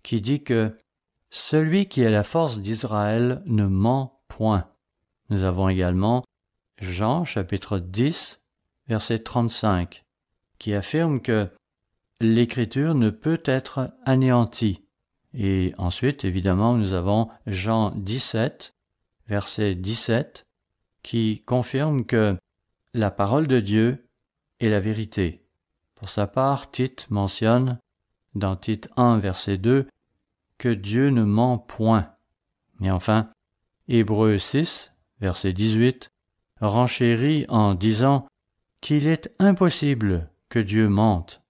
qui dit que « Celui qui est la force d'Israël ne ment point ». Nous avons également Jean chapitre 10, verset 35, qui affirme que l'Écriture ne peut être anéantie. Et ensuite, évidemment, nous avons Jean 17, verset 17, qui confirme que la parole de Dieu est la vérité. Pour sa part, Tite mentionne, dans Tite 1, verset 2, que Dieu ne ment point. Et enfin, Hébreux 6, verset 18, renchérit en disant qu'il est impossible que Dieu mente.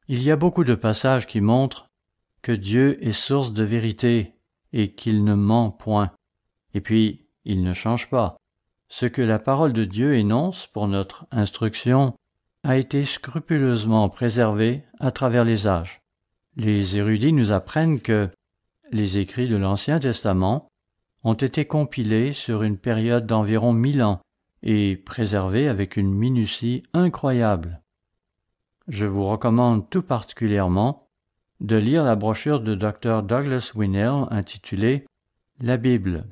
Il y a beaucoup de passages qui montrent que Dieu est source de vérité et qu'il ne ment point. Et puis, il ne change pas. Ce que la parole de Dieu énonce pour notre instruction a été scrupuleusement préservé à travers les âges. Les érudits nous apprennent que les écrits de l'Ancien Testament ont été compilés sur une période d'environ 1000 ans et préservés avec une minutie incroyable. Je vous recommande tout particulièrement de lire la brochure de Dr. Douglas Winnell intitulée « La Bible,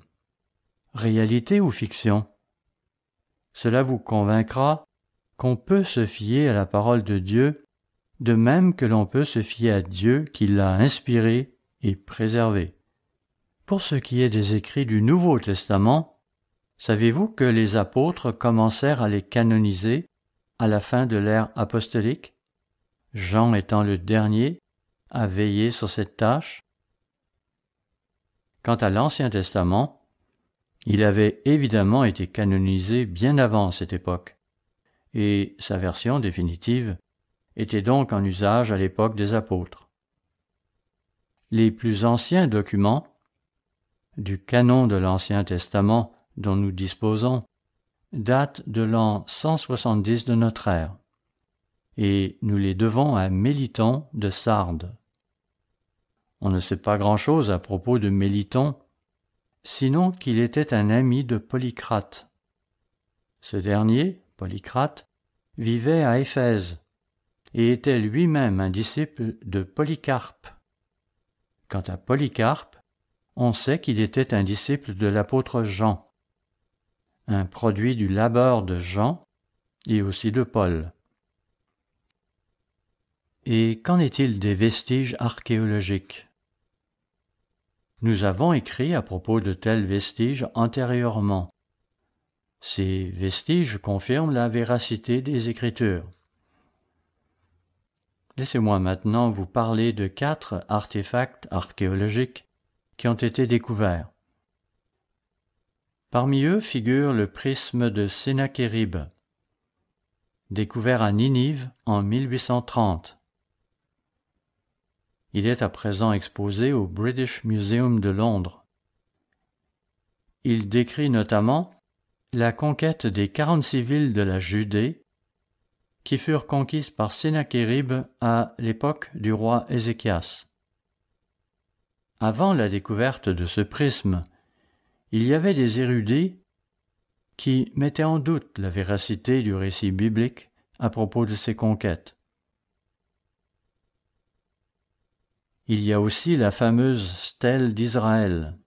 réalité ou fiction ?» Cela vous convaincra qu'on peut se fier à la parole de Dieu, de même que l'on peut se fier à Dieu qui l'a inspiré et préservé. Pour ce qui est des écrits du Nouveau Testament, savez-vous que les apôtres commencèrent à les canoniser à la fin de l'ère apostolique, Jean étant le dernier à veiller sur cette tâche? Quant à l'Ancien Testament, il avait évidemment été canonisé bien avant cette époque, et sa version définitive était donc en usage à l'époque des apôtres. Les plus anciens documents du canon de l'Ancien Testament dont nous disposons datent de l'an 170 de notre ère, et nous les devons à Méliton de Sardes. On ne sait pas grand-chose à propos de Méliton, sinon qu'il était un ami de Polycrate. Ce dernier, Polycrate, vivait à Éphèse et était lui-même un disciple de Polycarpe. Quant à Polycarpe, on sait qu'il était un disciple de l'apôtre Jean. un produit du labeur de Jean et aussi de Paul. Et qu'en est-il des vestiges archéologiques? Nous avons écrit à propos de tels vestiges antérieurement. Ces vestiges confirment la véracité des Écritures. Laissez-moi maintenant vous parler de 4 artefacts archéologiques qui ont été découverts. Parmi eux figure le prisme de Sennachérib, découvert à Ninive en 1830. Il est à présent exposé au British Museum de Londres. Il décrit notamment la conquête des 46 villes de la Judée qui furent conquises par Sennachérib à l'époque du roi Ézéchias. Avant la découverte de ce prisme, il y avait des érudits qui mettaient en doute la véracité du récit biblique à propos de ces conquêtes. Il y a aussi la fameuse stèle d'Israël.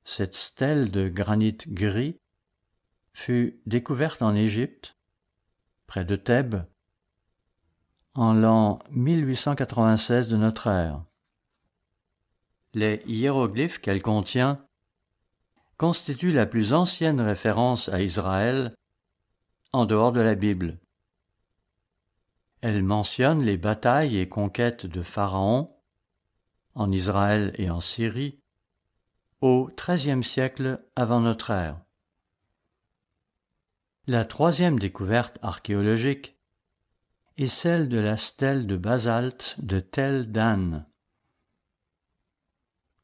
Cette stèle de granit gris fut découverte en Égypte, près de Thèbes, en l'an 1896 de notre ère. Les hiéroglyphes qu'elle contient constituent la plus ancienne référence à Israël en dehors de la Bible. Elle mentionne les batailles et conquêtes de Pharaon en Israël et en Syrie au XIIIe siècle avant notre ère. La troisième découverte archéologique est celle de la stèle de basalte de Tel Dan.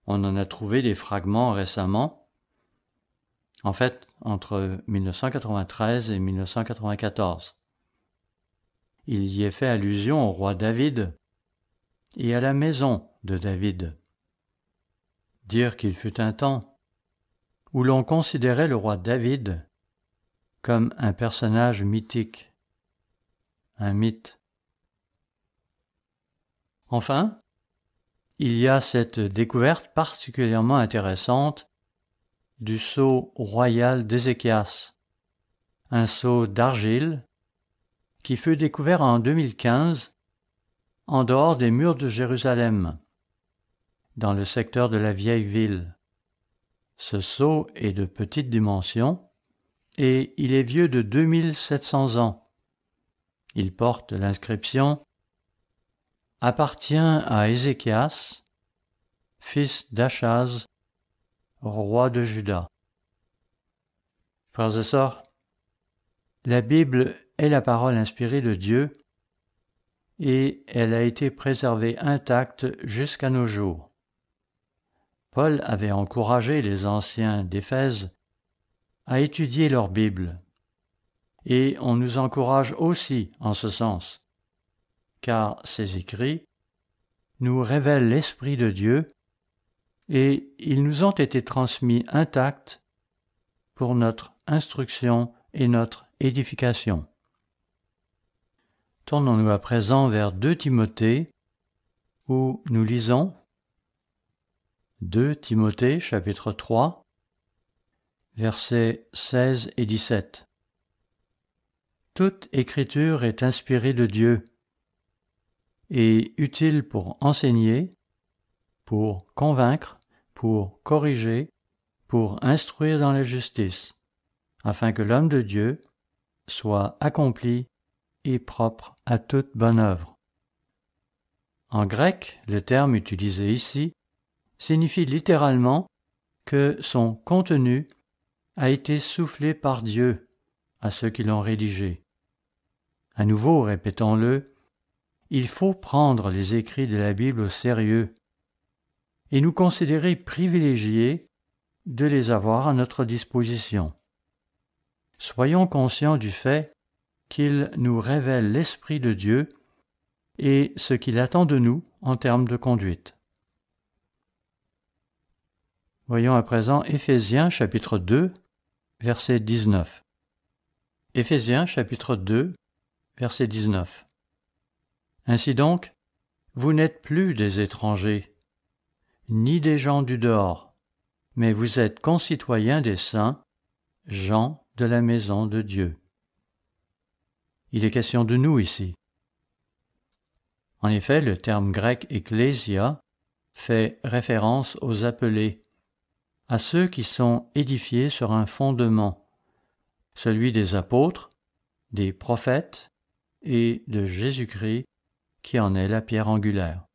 On en a trouvé des fragments récemment, en fait entre 1993 et 1994. Il y est fait allusion au roi David et à la maison de David. Dire qu'il fut un temps où l'on considérait le roi David comme un personnage mythique, un mythe. Enfin, il y a cette découverte particulièrement intéressante du sceau royal d'Ézéchias, un sceau d'argile qui fut découvert en 2015 en dehors des murs de Jérusalem, dans le secteur de la vieille ville. Ce sceau est de petite dimension et il est vieux de 2700 ans. Il porte l'inscription « Appartient à Ézéchias, fils d'Achaz, roi de Juda ». Frères et sœurs, la Bible est la parole inspirée de Dieu et elle a été préservée intacte jusqu'à nos jours. Paul avait encouragé les anciens d'Éphèse à étudier leur Bible, et on nous encourage aussi en ce sens, car ces écrits nous révèlent l'Esprit de Dieu et ils nous ont été transmis intacts pour notre instruction et notre édification. Tournons-nous à présent vers 2 Timothée, où nous lisons 2 Timothée, chapitre 3, versets 16 et 17. Toute écriture est inspirée de Dieu et utile pour enseigner, pour convaincre, pour corriger, pour instruire dans la justice, afin que l'homme de Dieu soit accompli et propre à toute bonne œuvre. En grec, le terme utilisé ici signifie littéralement que son contenu a été soufflé par Dieu à ceux qui l'ont rédigé. À nouveau, répétons-le, il faut prendre les écrits de la Bible au sérieux et nous considérer privilégiés de les avoir à notre disposition. Soyons conscients du fait qu'il nous révèle l'Esprit de Dieu et ce qu'il attend de nous en termes de conduite. Voyons à présent Éphésiens chapitre 2, verset 19. Éphésiens chapitre 2, verset 19. Ainsi donc, vous n'êtes plus des étrangers, ni des gens du dehors, mais vous êtes concitoyens des saints gens de la maison de Dieu. Il est question de nous ici. En effet, le terme grec ecclésia fait référence aux appelés, à ceux qui sont édifiés sur un fondement, celui des apôtres, des prophètes et de Jésus-Christ, qui en est la pierre angulaire.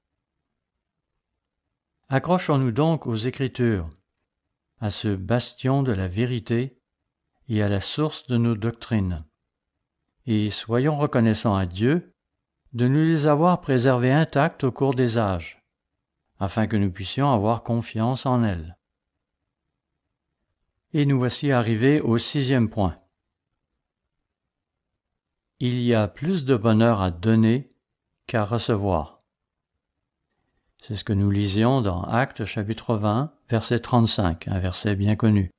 Accrochons-nous donc aux Écritures, à ce bastion de la vérité et à la source de nos doctrines, et soyons reconnaissants à Dieu de nous les avoir préservées intactes au cours des âges, afin que nous puissions avoir confiance en elles. Et nous voici arrivés au 6e point. Il y a plus de bonheur à donner qu'à recevoir. C'est ce que nous lisions dans Actes chapitre 20, verset 35, un verset bien connu.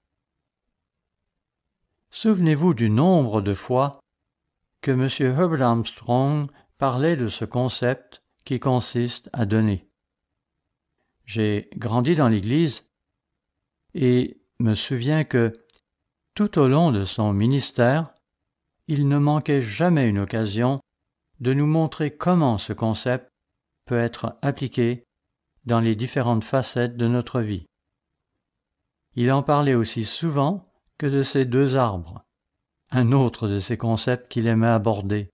Souvenez-vous du nombre de fois que M. Herbert Armstrong parlait de ce concept qui consiste à donner. J'ai grandi dans l'Église et me souviens que, tout au long de son ministère, il ne manquait jamais une occasion de nous montrer comment ce concept peut être appliqué dans les différentes facettes de notre vie. Il en parlait aussi souvent que de ces 2 arbres, un autre de ces concepts qu'il aimait aborder.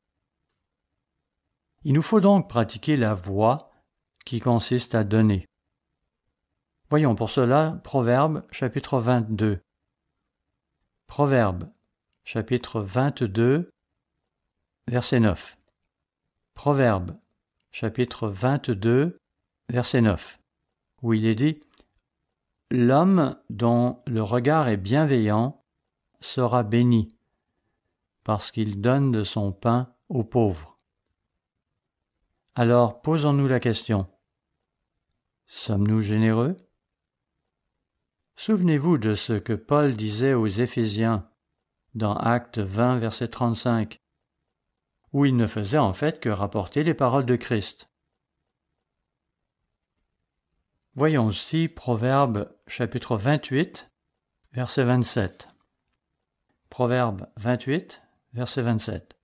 Il nous faut donc pratiquer la voie qui consiste à donner. Voyons pour cela Proverbes chapitre 22. Proverbes chapitre 22, verset 9. Proverbes chapitre 22, verset 9, où il est dit « L'homme dont le regard est bienveillant sera béni, parce qu'il donne de son pain aux pauvres. » Alors posons-nous la question, sommes-nous généreux? Souvenez-vous de ce que Paul disait aux Éphésiens dans Actes 20, verset 35, où il ne faisait en fait que rapporter les paroles de Christ. Voyons aussi Proverbes chapitre 28, verset 27. Proverbes 28, verset 27.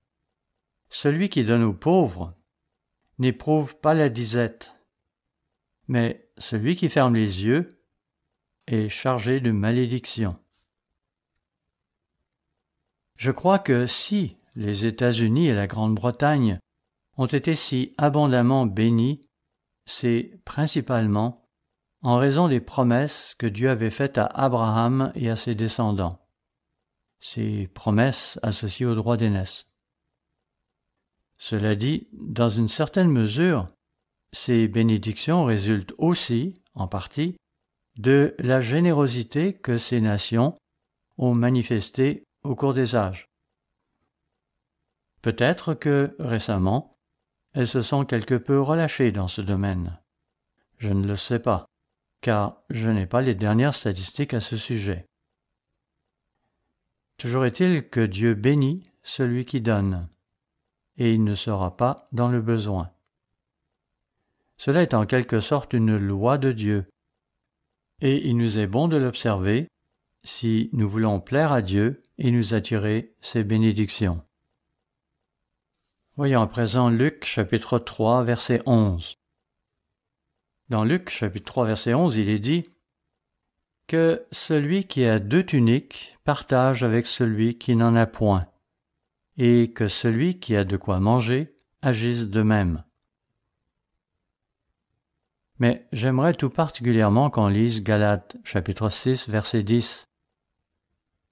Celui qui donne aux pauvres n'éprouve pas la disette, mais celui qui ferme les yeux est chargé de malédiction. Je crois que si les États-Unis et la Grande-Bretagne ont été si abondamment bénis, c'est principalement en raison des promesses que Dieu avait faites à Abraham et à ses descendants, ces promesses associées au droit d'aînesse. Cela dit, dans une certaine mesure, ces bénédictions résultent aussi, en partie, de la générosité que ces nations ont manifestée au cours des âges. Peut-être que, récemment, elles se sont quelque peu relâchées dans ce domaine. Je ne le sais pas, car je n'ai pas les dernières statistiques à ce sujet. Toujours est-il que Dieu bénit celui qui donne, et il ne sera pas dans le besoin. Cela est en quelque sorte une loi de Dieu, et il nous est bon de l'observer si nous voulons plaire à Dieu et nous attirer ses bénédictions. Voyons à présent Luc chapitre 3 verset 11. Dans Luc chapitre 3 verset 11, il est dit que celui qui a 2 tuniques partage avec celui qui n'en a point, et que celui qui a de quoi manger agisse de même. Mais j'aimerais tout particulièrement qu'on lise Galates chapitre 6 verset 10,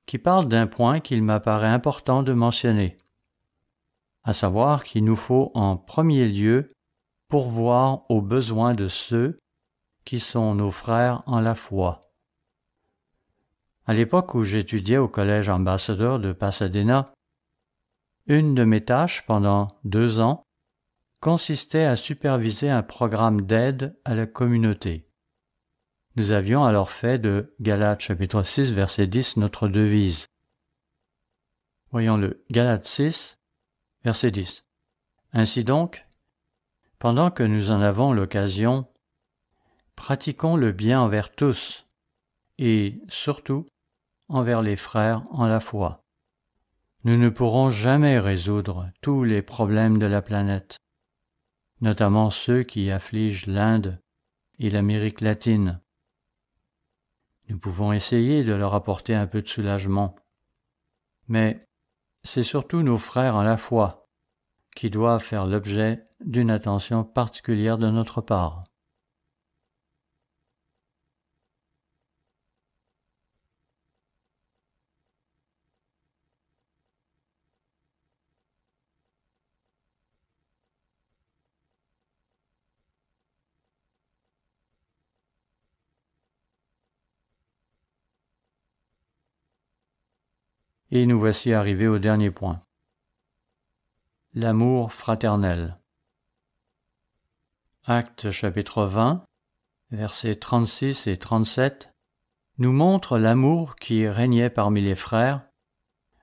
qui parle d'un point qu'il m'apparaît important de mentionner, à savoir qu'il nous faut en premier lieu pourvoir aux besoins de ceux qui sont nos frères en la foi. À l'époque où j'étudiais au collège ambassadeur de Pasadena, une de mes tâches pendant 2 ans consistait à superviser un programme d'aide à la communauté. Nous avions alors fait de Galates chapitre 6 verset 10 notre devise. Voyons le Galates 6 verset 10. Ainsi donc, pendant que nous en avons l'occasion, pratiquons le bien envers tous, et surtout envers les frères en la foi. Nous ne pourrons jamais résoudre tous les problèmes de la planète, notamment ceux qui affligent l'Inde et l'Amérique latine. Nous pouvons essayer de leur apporter un peu de soulagement, mais c'est surtout nos frères en la foi qui doivent faire l'objet d'une attention particulière de notre part. Et nous voici arrivés au dernier point. L'amour fraternel. Actes chapitre 20, versets 36 et 37, nous montre l'amour qui régnait parmi les frères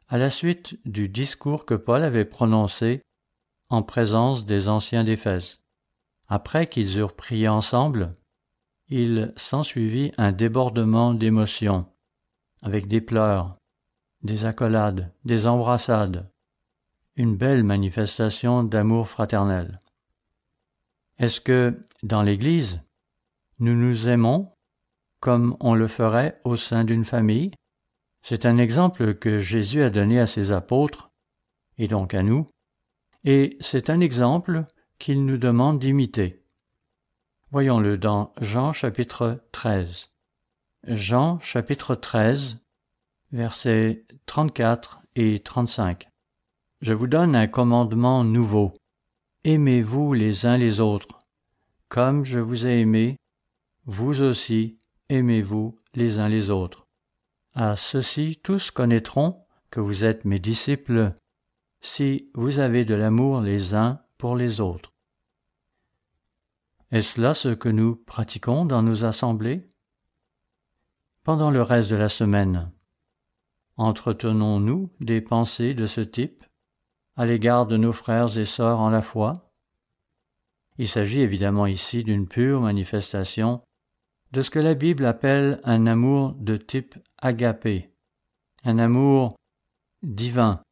à la suite du discours que Paul avait prononcé en présence des anciens d'Éphèse. Après qu'ils eurent prié ensemble, il s'ensuivit un débordement d'émotions, avec des pleurs, des accolades, des embrassades, une belle manifestation d'amour fraternel. Est-ce que, dans l'Église, nous nous aimons comme on le ferait au sein d'une famille? C'est un exemple que Jésus a donné à ses apôtres, et donc à nous, et c'est un exemple qu'il nous demande d'imiter. Voyons-le dans Jean chapitre 13. Jean chapitre 13, versets 34 et 35. Je vous donne un commandement nouveau. Aimez-vous les uns les autres. Comme je vous ai aimé, vous aussi aimez-vous les uns les autres. À ceci tous connaîtront que vous êtes mes disciples, si vous avez de l'amour les uns pour les autres. Est-ce là ce que nous pratiquons dans nos assemblées? Pendant le reste de la semaine, entretenons-nous des pensées de ce type à l'égard de nos frères et sœurs en la foi? Il s'agit évidemment ici d'une pure manifestation de ce que la Bible appelle un amour de type agapé, un amour divin,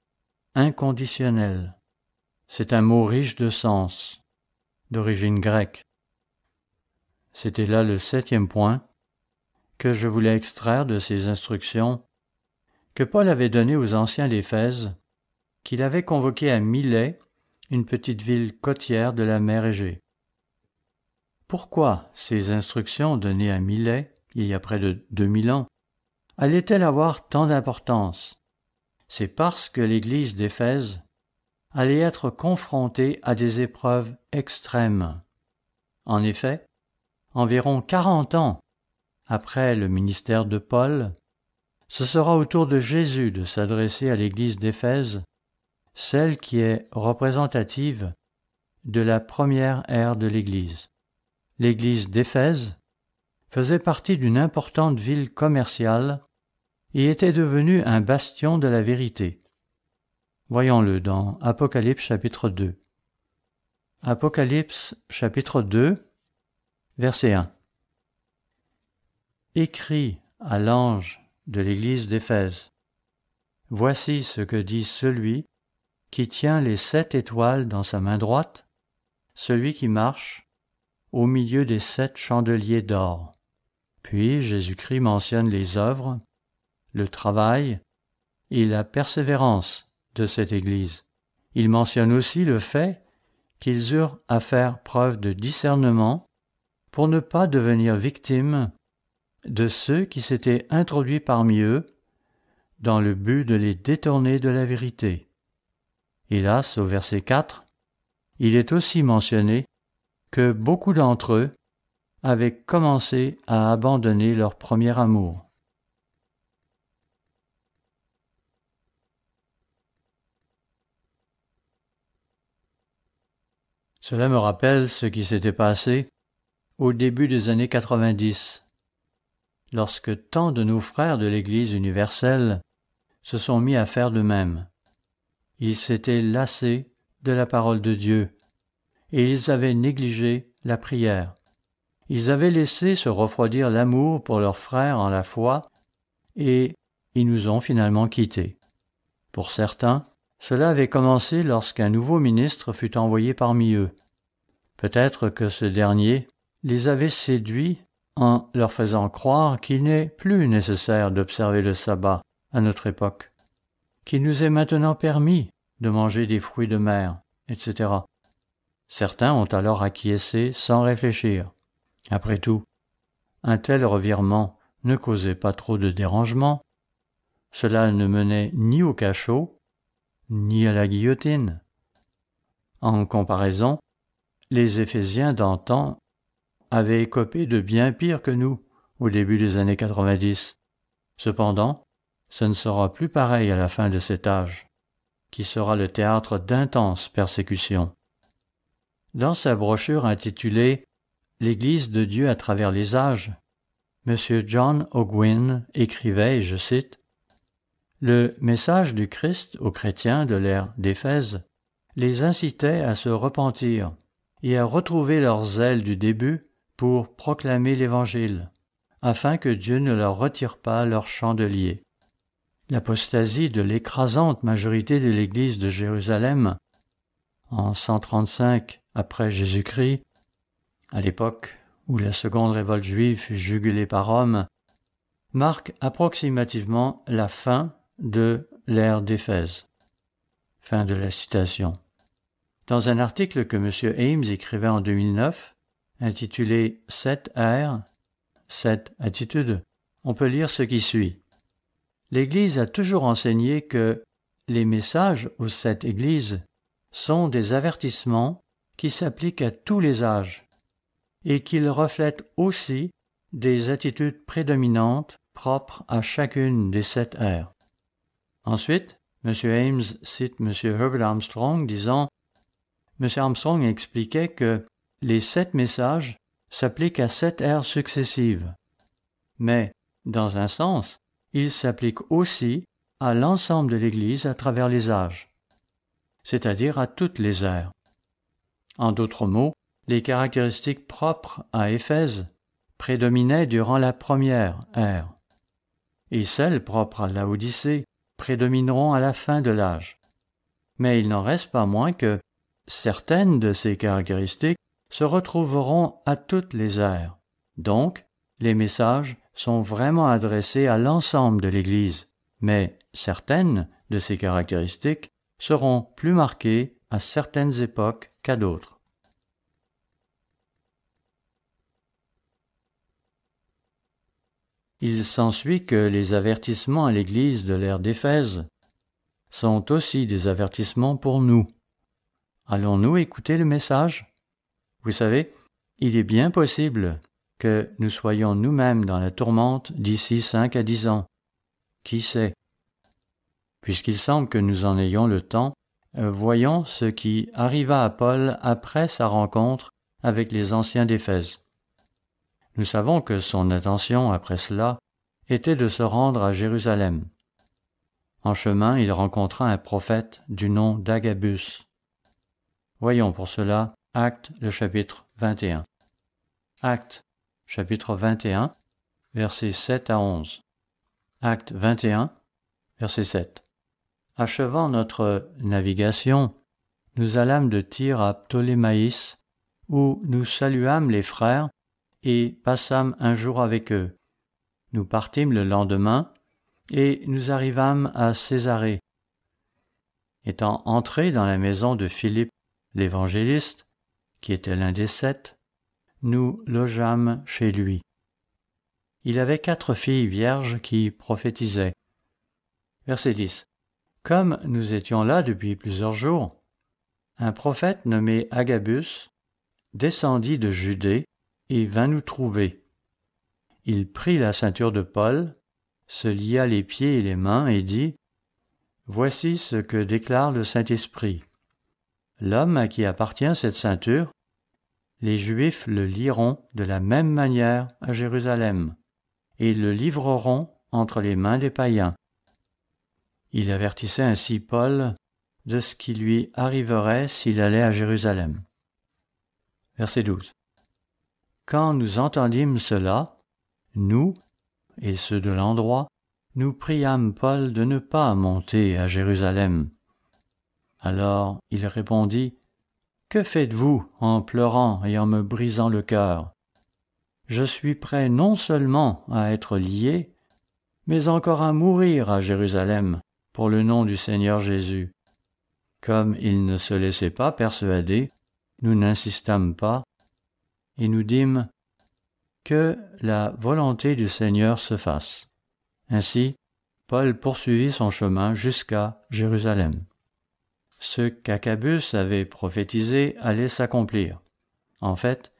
inconditionnel. C'est un mot riche de sens, d'origine grecque. C'était là le 7e point que je voulais extraire de ces instructions que Paul avait données aux anciens d'Éphèse, qu'il avait convoqués à Milet, une petite ville côtière de la mer Égée. Pourquoi ces instructions données à Milet, il y a près de 2000 ans, allaient-elles avoir tant d'importance? C'est parce que l'Église d'Éphèse allait être confrontée à des épreuves extrêmes. En effet, environ 40 ans après le ministère de Paul, ce sera au tour de Jésus de s'adresser à l'Église d'Éphèse, celle qui est représentative de la première ère de l'Église. L'Église d'Éphèse faisait partie d'une importante ville commerciale et était devenue un bastion de la vérité. Voyons-le dans Apocalypse chapitre 2. Apocalypse chapitre 2, verset 1. Écrit à l'ange de l'Église d'Éphèse. Voici ce que dit celui qui tient les 7 étoiles dans sa main droite, celui qui marche au milieu des 7 chandeliers d'or. Puis Jésus-Christ mentionne les œuvres, le travail et la persévérance de cette Église. Il mentionne aussi le fait qu'ils eurent à faire preuve de discernement pour ne pas devenir victimes de ceux qui s'étaient introduits parmi eux dans le but de les détourner de la vérité. Hélas, au verset 4, il est aussi mentionné que beaucoup d'entre eux avaient commencé à abandonner leur premier amour. Cela me rappelle ce qui s'était passé au début des années 90, lorsque tant de nos frères de l'Église universelle se sont mis à faire de même. Ils s'étaient lassés de la parole de Dieu et ils avaient négligé la prière. Ils avaient laissé se refroidir l'amour pour leurs frères en la foi et ils nous ont finalement quittés. Pour certains, cela avait commencé lorsqu'un nouveau ministre fut envoyé parmi eux. Peut-être que ce dernier les avait séduits en leur faisant croire qu'il n'est plus nécessaire d'observer le sabbat à notre époque, qu'il nous est maintenant permis de manger des fruits de mer, etc. Certains ont alors acquiescé sans réfléchir. Après tout, un tel revirement ne causait pas trop de dérangement. Cela ne menait ni au cachot, ni à la guillotine. En comparaison, les Éphésiens d'antan avaient écopé de bien pire que nous au début des années 90. Cependant, ce ne sera plus pareil à la fin de cet âge, qui sera le théâtre d'intenses persécutions. Dans sa brochure intitulée « L'Église de Dieu à travers les âges », M. John Ogwyn écrivait, et je cite, « Le message du Christ aux chrétiens de l'ère d'Éphèse les incitait à se repentir et à retrouver leur zèle du début pour proclamer l'Évangile, afin que Dieu ne leur retire pas leur chandelier. L'apostasie de l'écrasante majorité de l'Église de Jérusalem, en 135 après Jésus-Christ, à l'époque où la seconde révolte juive fut jugulée par Rome, marque approximativement la fin de l'ère d'Éphèse. » Fin de la citation. Dans un article que M. Ames écrivait en 2009, intitulé « 7 ères, 7 attitudes », on peut lire ce qui suit. L'Église a toujours enseigné que les messages aux 7 églises sont des avertissements qui s'appliquent à tous les âges et qu'ils reflètent aussi des attitudes prédominantes propres à chacune des 7 ères. Ensuite, M. Ames cite M. Herbert Armstrong disant « M. Armstrong expliquait que les 7 messages s'appliquent à 7 ères successives, mais, dans un sens, ils s'appliquent aussi à l'ensemble de l'Église à travers les âges, c'est-à-dire à toutes les ères. En d'autres mots, les caractéristiques propres à Éphèse prédominaient durant la première ère, et celles propres à Laodicée prédomineront à la fin de l'âge. Mais il n'en reste pas moins que certaines de ces caractéristiques se retrouveront à toutes les ères. Donc, les messages sont vraiment adressés à l'ensemble de l'Église, mais certaines de ces caractéristiques seront plus marquées à certaines époques qu'à d'autres. Il s'ensuit que les avertissements à l'Église de l'ère d'Éphèse sont aussi des avertissements pour nous. Allons-nous écouter le message? Vous savez, il est bien possible que nous soyons nous-mêmes dans la tourmente d'ici 5 à 10 ans. Qui sait? Puisqu'il semble que nous en ayons le temps, voyons ce qui arriva à Paul après sa rencontre avec les anciens d'Éphèse. Nous savons que son intention, après cela, était de se rendre à Jérusalem. En chemin, il rencontra un prophète du nom d'Agabus. Voyons pour cela Actes, le chapitre 21. Actes, chapitre 21, versets 7 à 11. Actes 21, verset 7. Achevant notre navigation, nous allâmes de Tyr à Ptolémaïs, où nous saluâmes les frères et passâmes un jour avec eux. Nous partîmes le lendemain et nous arrivâmes à Césarée. Étant entrés dans la maison de Philippe l'évangéliste, qui était l'un des 7, nous logeâmes chez lui. Il avait 4 filles vierges qui prophétisaient. Verset 10. Comme nous étions là depuis plusieurs jours, un prophète nommé Agabus descendit de Judée et vint nous trouver. Il prit la ceinture de Paul, se lia les pieds et les mains et dit « Voici ce que déclare le Saint-Esprit. L'homme à qui appartient cette ceinture, les Juifs le lieront de la même manière à Jérusalem, et le livreront entre les mains des païens. » Il avertissait ainsi Paul de ce qui lui arriverait s'il allait à Jérusalem. Verset 12. Quand nous entendîmes cela, nous, et ceux de l'endroit, nous priâmes Paul de ne pas monter à Jérusalem. Alors il répondit, « Que faites-vous en pleurant et en me brisant le cœur? Je suis prêt non seulement à être lié, mais encore à mourir à Jérusalem pour le nom du Seigneur Jésus. » Comme il ne se laissait pas persuader, nous n'insistâmes pas, et nous dîmes que la volonté du Seigneur se fasse. Ainsi, Paul poursuivit son chemin jusqu'à Jérusalem. Ce qu'Agabus avait prophétisé allait s'accomplir. En fait,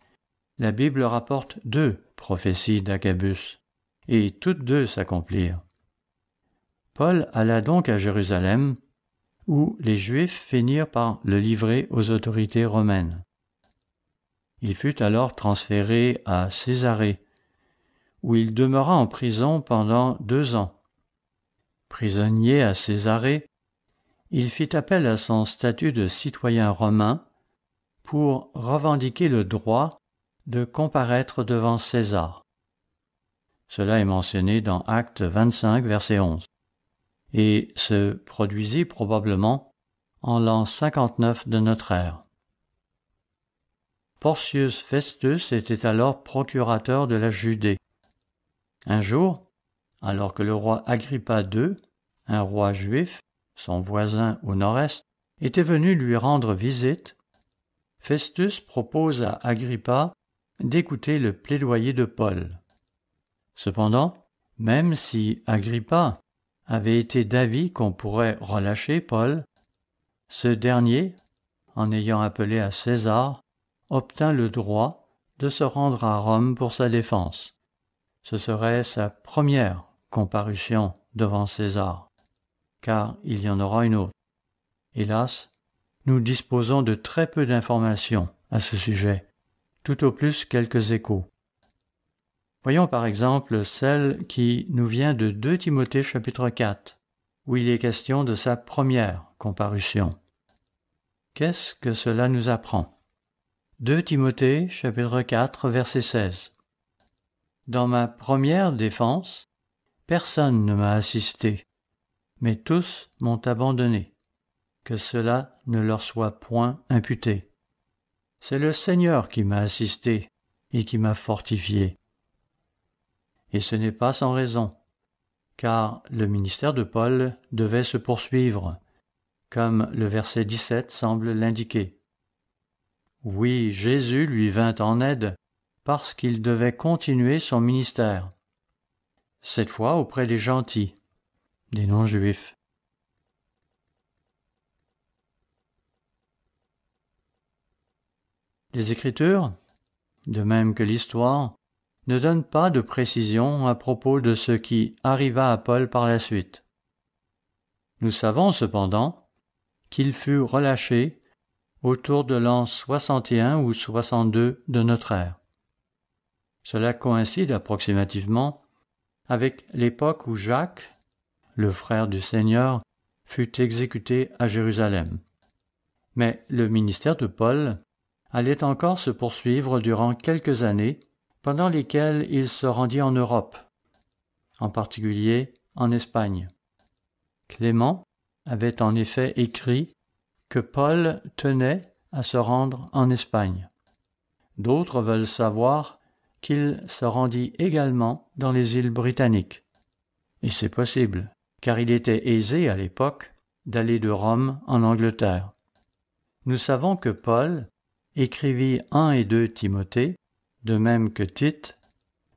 la Bible rapporte 2 prophéties d'Agabus, et toutes 2 s'accomplirent. Paul alla donc à Jérusalem, où les Juifs finirent par le livrer aux autorités romaines. Il fut alors transféré à Césarée, où il demeura en prison pendant 2 ans. Prisonnier à Césarée, il fit appel à son statut de citoyen romain pour revendiquer le droit de comparaître devant César. Cela est mentionné dans Actes 25, verset 11, et se produisit probablement en l'an 59 de notre ère. Porcius Festus était alors procurateur de la Judée. Un jour, alors que le roi Agrippa II, un roi juif, son voisin au nord-est, était venu lui rendre visite, Festus propose à Agrippa d'écouter le plaidoyer de Paul. Cependant, même si Agrippa avait été d'avis qu'on pourrait relâcher Paul, ce dernier, en ayant appelé à César, obtint le droit de se rendre à Rome pour sa défense. Ce serait sa première comparution devant César, car il y en aura une autre. Hélas, nous disposons de très peu d'informations à ce sujet, tout au plus quelques échos. Voyons par exemple celle qui nous vient de 2 Timothée chapitre 4, où il est question de sa première comparution. Qu'est-ce que cela nous apprend? 2 Timothée chapitre 4, verset 16. Dans ma première défense, personne ne m'a assisté, mais tous m'ont abandonné. Que cela ne leur soit point imputé. C'est le Seigneur qui m'a assisté et qui m'a fortifié. Et ce n'est pas sans raison, car le ministère de Paul devait se poursuivre, comme le verset 17 semble l'indiquer. Oui, Jésus lui vint en aide parce qu'il devait continuer son ministère, cette fois auprès des gentils, des non-juifs. Les Écritures, de même que l'histoire, ne donnent pas de précision à propos de ce qui arriva à Paul par la suite. Nous savons cependant qu'il fut relâché autour de l'an 61 ou 62 de notre ère. Cela coïncide approximativement avec l'époque où Jacques, le frère du Seigneur, fut exécuté à Jérusalem. Mais le ministère de Paul allait encore se poursuivre durant quelques années, pendant lesquelles il se rendit en Europe, en particulier en Espagne. Clément avait en effet écrit que Paul tenait à se rendre en Espagne. D'autres veulent savoir qu'il se rendit également dans les îles britanniques. Et c'est possible, car il était aisé à l'époque d'aller de Rome en Angleterre. Nous savons que Paul écrivit 1 et 2 Timothée, de même que Tite,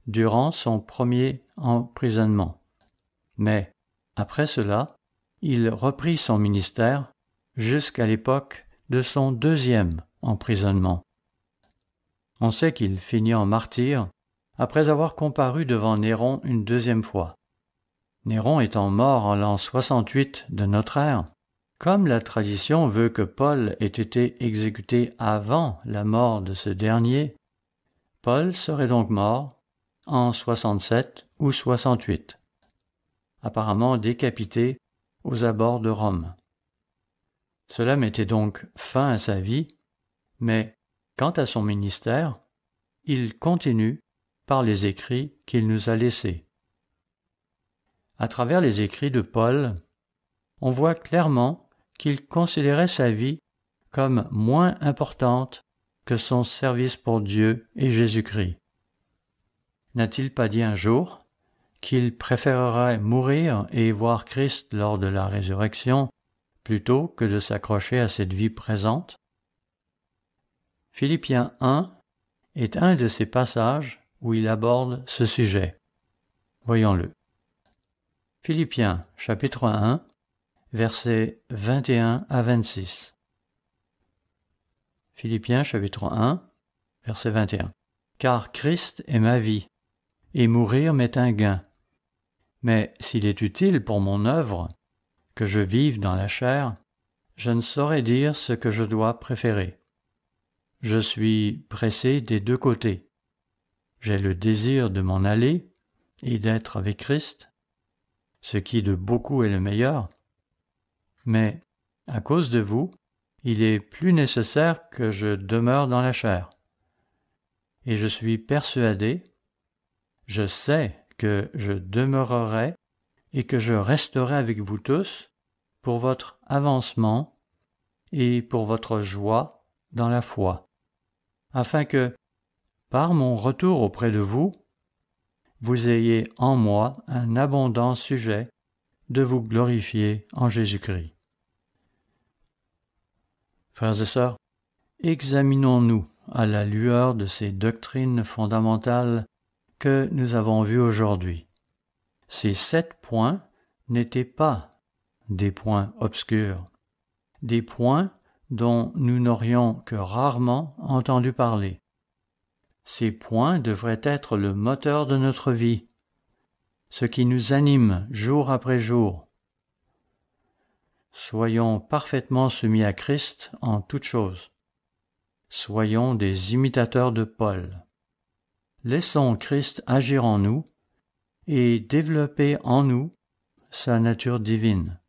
durant son premier emprisonnement. Mais, après cela, il reprit son ministère jusqu'à l'époque de son 2e emprisonnement. On sait qu'il finit en martyr après avoir comparu devant Néron une 2e fois. Néron étant mort en l'an 68 de notre ère, comme la tradition veut que Paul ait été exécuté avant la mort de ce dernier, Paul serait donc mort en 67 ou 68, apparemment décapité aux abords de Rome. Cela mettait donc fin à sa vie, mais quant à son ministère, il continue par les écrits qu'il nous a laissés. À travers les écrits de Paul, on voit clairement qu'il considérait sa vie comme moins importante que son service pour Dieu et Jésus-Christ. N'a-t-il pas dit un jour qu'il préférerait mourir et voir Christ lors de la résurrection plutôt que de s'accrocher à cette vie présente? Philippiens 1 est un de ces passages où il aborde ce sujet. Voyons-le. Philippiens chapitre 1, versets 21 à 26. Philippiens chapitre 1, verset 21. Car Christ est ma vie, et mourir m'est un gain. Mais s'il est utile pour mon œuvre, que je vive dans la chair, je ne saurais dire ce que je dois préférer. Je suis pressé des deux côtés. J'ai le désir de m'en aller et d'être avec Christ, ce qui de beaucoup est le meilleur. Mais, à cause de vous, il est plus nécessaire que je demeure dans la chair. Et je suis persuadé, je sais que je demeurerai et que je resterai avec vous tous pour votre avancement et pour votre joie dans la foi, afin que, par mon retour auprès de vous, vous ayez en moi un abondant sujet de vous glorifier en Jésus-Christ. Frères et sœurs, examinons-nous à la lueur de ces doctrines fondamentales que nous avons vues aujourd'hui. Ces 7 points n'étaient pas des points obscurs, des points dont nous n'aurions que rarement entendu parler. Ces points devraient être le moteur de notre vie, ce qui nous anime jour après jour. Soyons parfaitement soumis à Christ en toutes choses. Soyons des imitateurs de Paul. Laissons Christ agir en nous et développer en nous sa nature divine.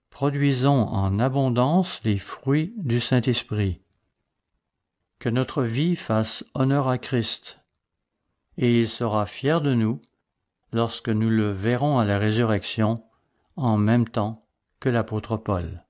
Produisons en abondance les fruits du Saint-Esprit. Que notre vie fasse honneur à Christ, et il sera fier de nous lorsque nous le verrons à la résurrection en même temps que l'apôtre Paul.